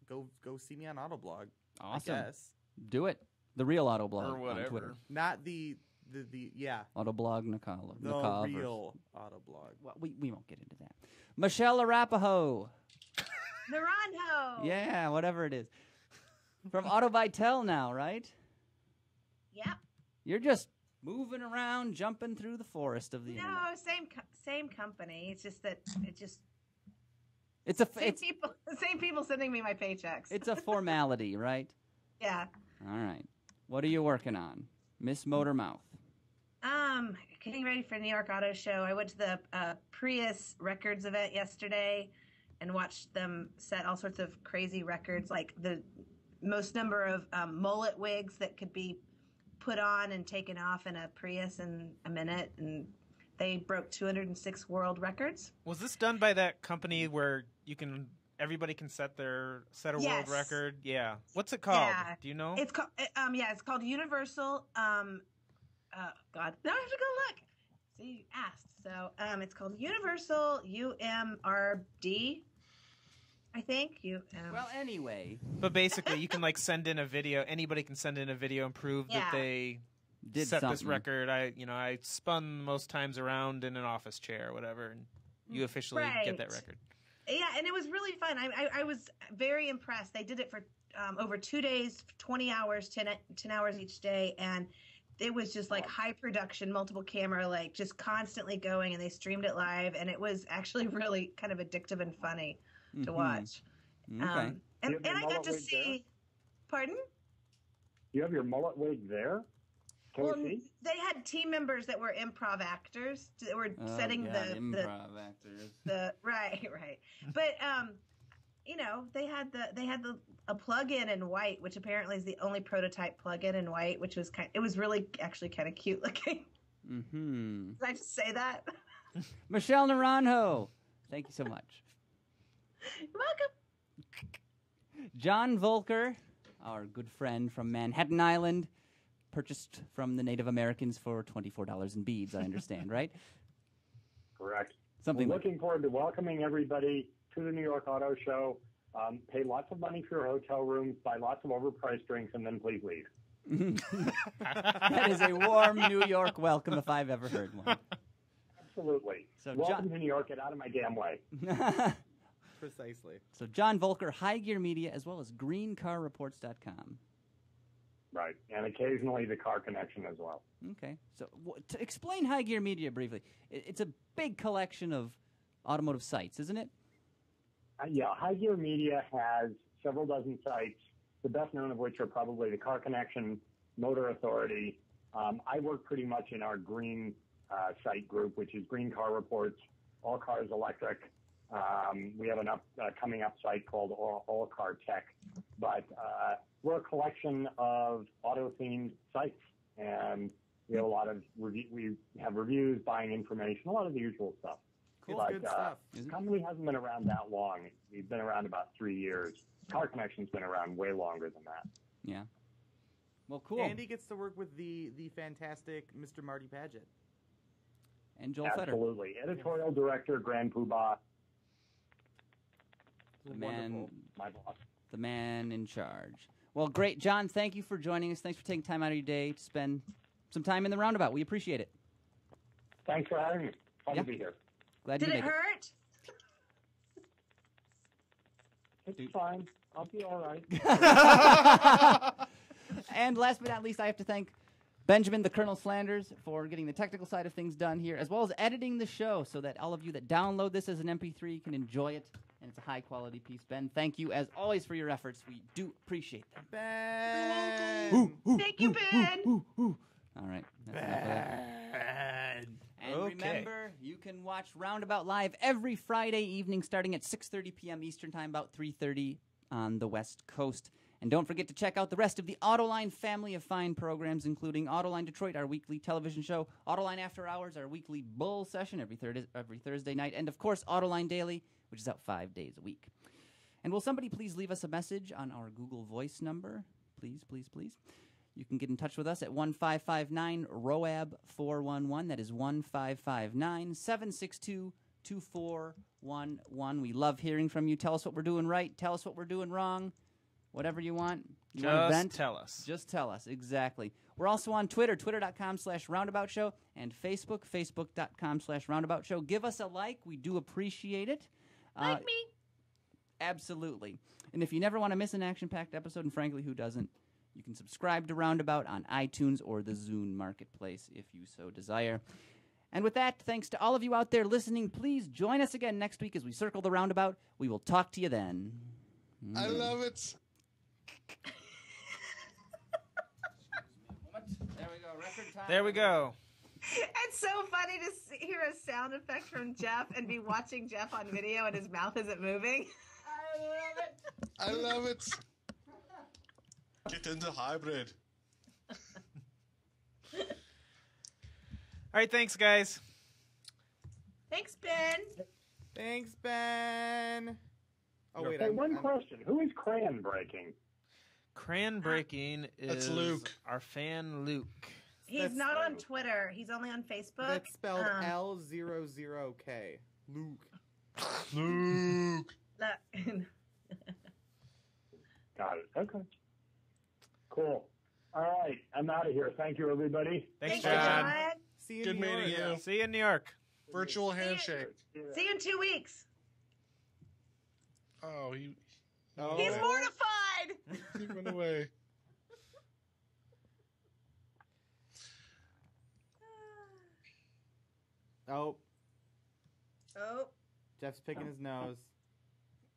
go see me on Autoblog. Awesome. I guess. Do it. The real Autoblog Or whatever. on Twitter. Not the yeah. Autoblog Nicole. The real Autoblog. Well, we won't get into that. Michelle Arapaho. Naranjo. Yeah, whatever it is. From Autovitel now, right? Yep. You're just moving around, jumping through the forest of the internet. No, same company. It's just that It's a same people sending me my paychecks. It's a formality, right? Yeah. All right. What are you working on, Miss Motormouth? Getting ready for New York Auto Show. I went to the Prius Records event yesterday and watched them set all sorts of crazy records, like the most number of mullet wigs that could be put on and taken off in a Prius in a minute, and they broke 206 world records. Was this done by that company where everybody can set a world Yes. record? Yeah. What's it called? Yeah. Do you know? It's called it's called Universal. God, now I have to go look. See, you asked. So it's called Universal UMRD. I think Well, anyway, But basically, you can send in a video. Anybody can send in a video and prove that Yeah. they did set this something. record. I spun most times around in an office chair or whatever, and you officially get that Right. record. Yeah, and it was really fun. I was very impressed. They did it for over 2 days, 20 hours, 10 hours each day, and it was just high production, multiple camera, just constantly going, and they streamed it live, and it was actually really kind of addictive and funny to watch. Okay. And You have your I got mullet to wig there? see. Pardon? You have your mullet wig there? Can Well, we see? they had team members that were improv actors that were setting God, improv actors. the right. But they had a plug-in in white, which apparently is the only prototype plug-in in white, which was it was really actually kind of cute looking. Mm-hmm. Did I just say that? Michelle Naranjo, thank you so much. You're welcome. John Volker, our good friend from Manhattan Island, purchased from the Native Americans for $24 in beads, I understand, right? Correct. Something We're like looking forward to welcoming everybody to the New York Auto Show. Pay lots of money for your hotel rooms, buy lots of overpriced drinks, and then please leave. That is a warm New York welcome if I've ever heard one. Absolutely. So Welcome to New York. Get out of my damn way. Precisely. So John Volker, High Gear Media, as well as greencarreports.com. Right. And occasionally the car connection as well. Okay. So to explain High Gear Media briefly, it's a big collection of automotive sites, isn't it? Yeah, High Gear Media has several dozen sites, the best known of which are probably the Car Connection, Motor Authority. I work pretty much in our green site group, which is Green Car Reports, All Cars Electric. We have an coming up site called All Car Tech. But we're a collection of auto-themed sites, and we have a lot of we have reviews, buying information, a lot of the usual stuff. Cool. But Good stuff. the company hasn't been around that long. We've been around about 3 years. Car Connection's been around way longer than that. Yeah. Well, cool. Andy gets to work with the fantastic Mr. Marty Paget. And Joel Fetter. Absolutely. Editorial director, Grand Poobah. The man, Wonderful. My boss. the man in charge. Well, great. John, thank you for joining us. Thanks for taking time out of your day to spend some time in the Roundabout. We appreciate it. Thanks for having me. Fun Yeah. to be here. Glad Did you it made it. hurt? It's fine. I'll be all right. And last but not least, I have to thank Benjamin the Colonel Slanders for getting the technical side of things done here, as well as editing the show so that all of you that download this as an MP3 can enjoy it, and it's a high-quality piece. Ben, thank you, as always, for your efforts. We do appreciate them. Ben. Thank you, Ben. All right. That's enough of that. And Okay. remember, you can watch Roundabout live every Friday evening starting at 6:30 p.m. Eastern Time, about 3:30 on the West Coast. And don't forget to check out the rest of the Autoline family of fine programs, including Autoline Detroit, our weekly television show, Autoline After Hours, our weekly Bull session every Thursday night, and, of course, Autoline Daily, which is out 5 days a week. And will somebody please leave us a message on our Google Voice number? Please, please, please. You can get in touch with us at 1559-ROAB-411. That is 1559-762-2411. We love hearing from you. Tell us what we're doing right. Tell us what we're doing wrong. Whatever you want. You want to Just vent? tell us. Just tell us, exactly. We're also on Twitter, twitter.com/roundaboutshow, and Facebook, facebook.com/roundaboutshow. Give us a like. We do appreciate it. Like me. Absolutely. And if you never want to miss an action-packed episode, and frankly, who doesn't, you can subscribe to Roundabout on iTunes or the Zune Marketplace if you so desire. And with that, thanks to all of you out there listening. Please join us again next week as we circle the Roundabout. We will talk to you then. I love it. There we go. Record time. There we go. It's so funny to hear a sound effect from Jeff and be watching Jeff on video and his mouth isn't moving. I love it. Get into hybrid. All right, thanks, guys. Thanks, Ben. Thanks, Ben. Oh wait, Hey, one question. Who is crayon breaking? Cran breaking That's is Luke. our fan Luke. He's That's- not on Twitter. He's only on Facebook. That's spelled Um, L00K. Luke. Luke. Got it. Okay. Cool. All right. I'm out of here. Thank you, everybody. Thanks, Thank you, John. John. See you Good in New meeting York. you. See you in New York. Virtual handshake. See you in 2 weeks. Oh, he Oh. He's mortified. went away. Oh, Oh, Jeff's picking his nose.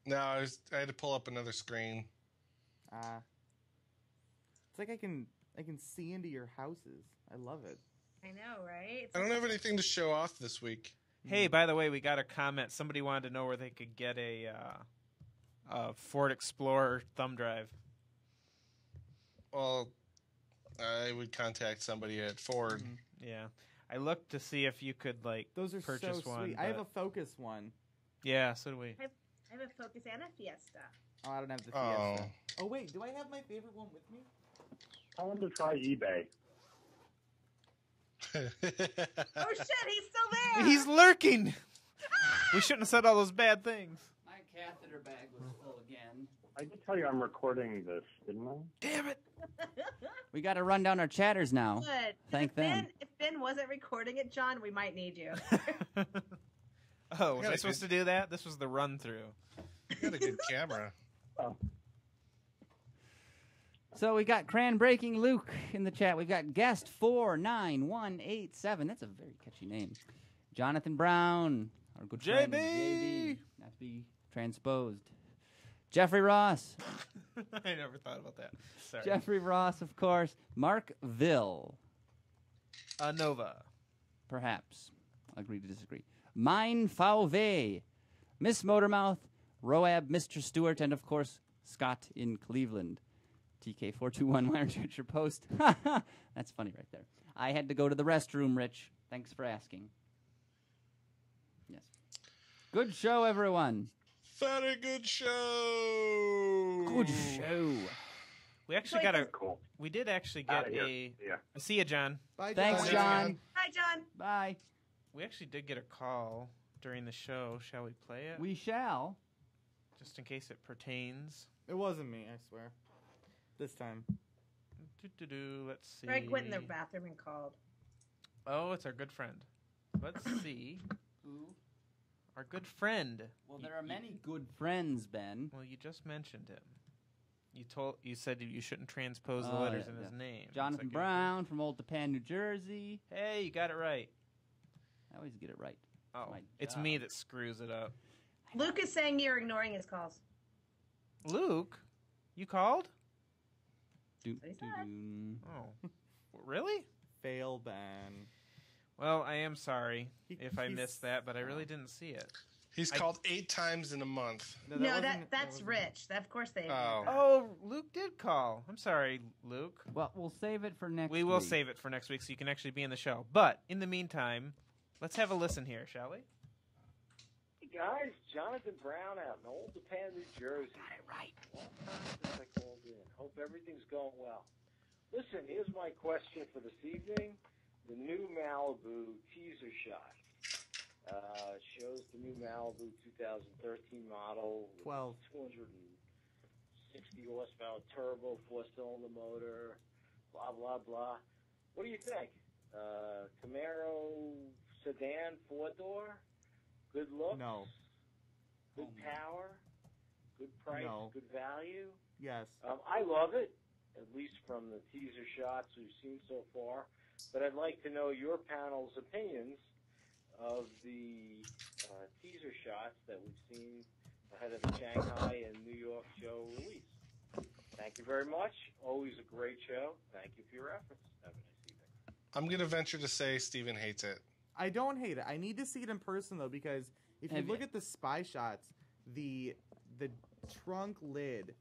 No, I had to pull up another screen. It's like I can see into your houses. I love it. I know, right? I don't have anything to show off this week. Hey, by the way, we got a comment. Somebody wanted to know where they could get a Ford Explorer thumb drive. Well, I would contact somebody at Ford. Yeah, I looked to see if you could Those are purchase so one. sweet. I have a but- Focus one. Yeah, so do we. I have a Focus and a Fiesta. Oh, I don't have the Oh. Fiesta. Oh wait, do I have my favorite one with me? Tell them to try eBay. Oh shit, he's still there. He's lurking. We shouldn't have said all those bad things. My catheter bag was full again. I did tell you I'm recording this, didn't I? Damn it. We got to run down our chatters now. Good. Thank if Ben, them. if Ben wasn't recording it, John, we might need you. Oh, was got I a supposed to do that? This was the run through. You got a good camera. Oh. So we got Cran Breaking Luke in the chat. We've got guest 49187. That's a very catchy name. Jonathan Brown, our good friend JB. not to be transposed. Jeffrey Ross. I never thought about that. Sorry. Jeffrey Ross, of course. Mark Ville, Nova. perhaps. Agree to disagree. Mine Fauve, Miss Motormouth, Roab, Mr. Stewart, and of course, Scott in Cleveland. TK421, why aren't you at your post? That's funny right there. I had to go to the restroom, Rich. Thanks for asking. Yes. Good show, everyone. Very good show. Good show. We actually got a. Cool. We did actually Outta get here. a. Yeah. See ya, John. Bye, Thanks, John. John. Hi, John. Bye. we actually did get a call during the show. Shall we play it? We shall. Just in case it pertains. It wasn't me, I swear. This time. Let's see. Greg went in the bathroom and called. Oh, it's our good friend. Let's see. Who? Our good friend. Well, there are many good friends, Ben. Well, you just mentioned him. You said you shouldn't transpose the letters in his name. Jonathan Brown from Old Tappan, New Jersey. Hey, you got it right. I always get it right. Oh, it's me that screws it up. Luke is saying you're ignoring his calls. Luke, you called? Oh, really? Fail ban. Well, I am sorry if I missed that, but I really didn't see it. He's called 8 times in a month. No, that's Rich. That, of course they. Oh, Luke did call. I'm sorry, Luke. Well, we'll save it for next week. We will save it for next week so you can actually be in the show. But in the meantime, let's have a listen here, shall we? Hey guys, Jonathan Brown out in Old Tappan, New Jersey. Got it right. Long time since I called in. Hope everything's going well. Listen, here's my question for this evening. The new Malibu teaser shot shows the new Malibu 2013 model. 12. 260 horsepower turbo, 4-cylinder motor, blah, blah, blah. What do you think? Camaro sedan, 4-door? Good looks? No. Good power? Good price? No. Good value? Yes. I love it, at least from the teaser shots we've seen so far. But I'd like to know your panel's opinions of the teaser shots that we've seen ahead of the Shanghai and New York show release. Thank you very much. Always a great show. Thank you for your efforts. Have a nice evening. I'm going to venture to say Steven hates it. I don't hate it. I need to see it in person, though, because if you look at the spy shots, the trunk lid,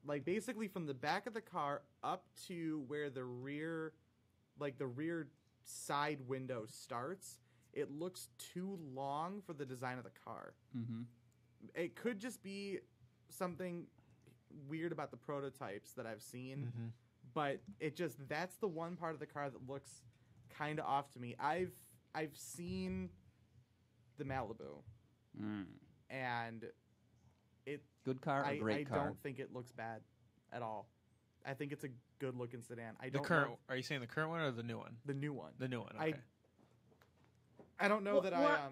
like basically from the back of the car up to where the rear side window starts, it looks too long for the design of the car. Mm-hmm. It could just be something weird about the prototypes that I've seen, but that's the one part of the car that looks kind of off to me. I've seen the Malibu, and good car or great car? I don't think it looks bad at all. I think it's a good looking sedan. Are you saying the current one or the new one? The new one. The new one. Okay. I don't know that I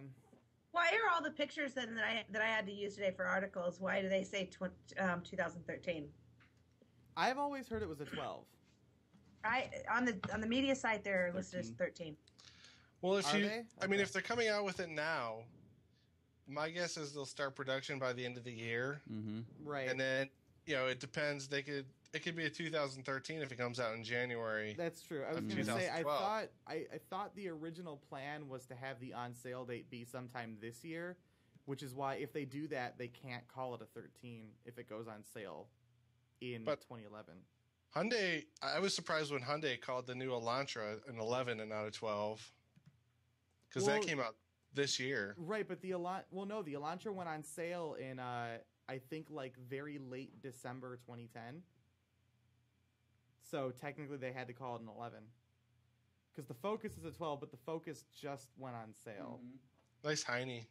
Why are all the pictures that I had to use today for articles? Why do they say 2013? I've always heard it was a 12. On the media site they're listed as 13. Well, if they? if they're coming out with it now, my guess is they'll start production by the end of the year. Mm-hmm. Right. And then, it depends. It could be a 2013 if it comes out in January. That's true. I was going to say I thought the original plan was to have the on sale date be sometime this year, which is why if they do that, they can't call it a 13 if it goes on sale in 2011. Hyundai, I was surprised when Hyundai called the new Elantra an 11 and not a 12, because that came out this year. Right, but the Elantra went on sale in I think like very late December 2010. So technically they had to call it an 11. Because the Focus is a 12, but the Focus just went on sale. Mm-hmm. Nice Heine.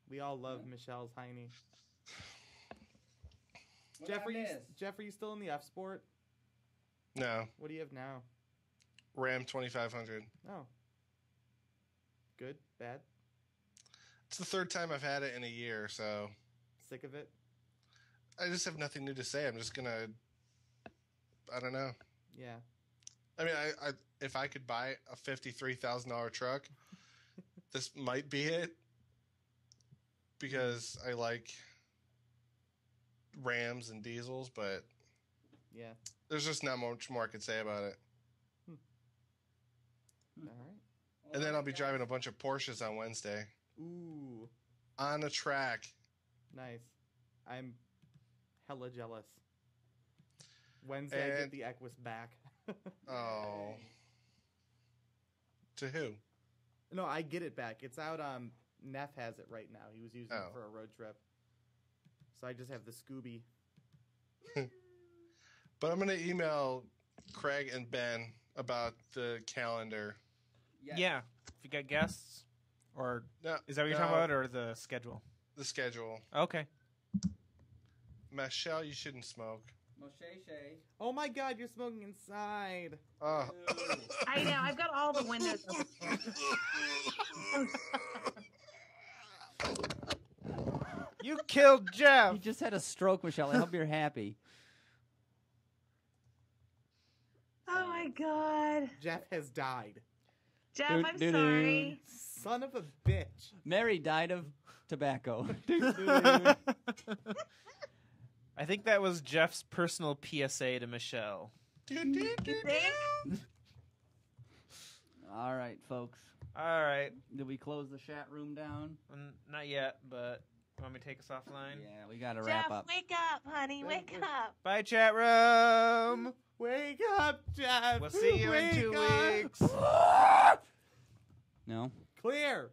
We all love Michelle's Heine. Jeff, are you still in the F Sport? No. What do you have now? Ram 2500. Oh. Good? Bad? It's the third time I've had it in a year, so... Sick of it? I just have nothing new to say. I'm just gonna... I don't know. Yeah. I mean, I if I could buy a $53,000 truck, this might be it. Because I like Rams and diesels, but... Yeah. There's just not much more I could say about it. All right. And then I'll be driving a bunch of Porsches on Wednesday. Ooh. On a track. Nice. I'm hella jealous. Wednesday I get the Equus back. Oh. To who? No, I get it back. It's out. Neff has it right now. He was using it for a road trip. So I just have the Scooby. But I'm going to email Craig and Ben about the calendar Yes. Yeah. If you got guests, or No, is that what you're talking about, or the schedule? The schedule. Okay. Michelle, you shouldn't smoke. Moshe Shay. Oh my God, you're smoking inside. Oh. I know. I've got all the windows open. You killed Jeff. You just had a stroke, Michelle. I hope you're happy. Oh my God. Jeff has died. Jeff, Doo- I'm doo-doo. sorry. Son of a bitch. Mary died of tobacco. I think that was Jeff's personal PSA to Michelle. You think? All right, folks. All right. Did we close the chat room down? Not yet, but you want me to take us offline? Yeah, we got to wrap Jeff, up. wake up, honey. Wake up. Bye, chat room. Wake up, Jeff. We'll see you in Wake 2 up. weeks. No? Clear.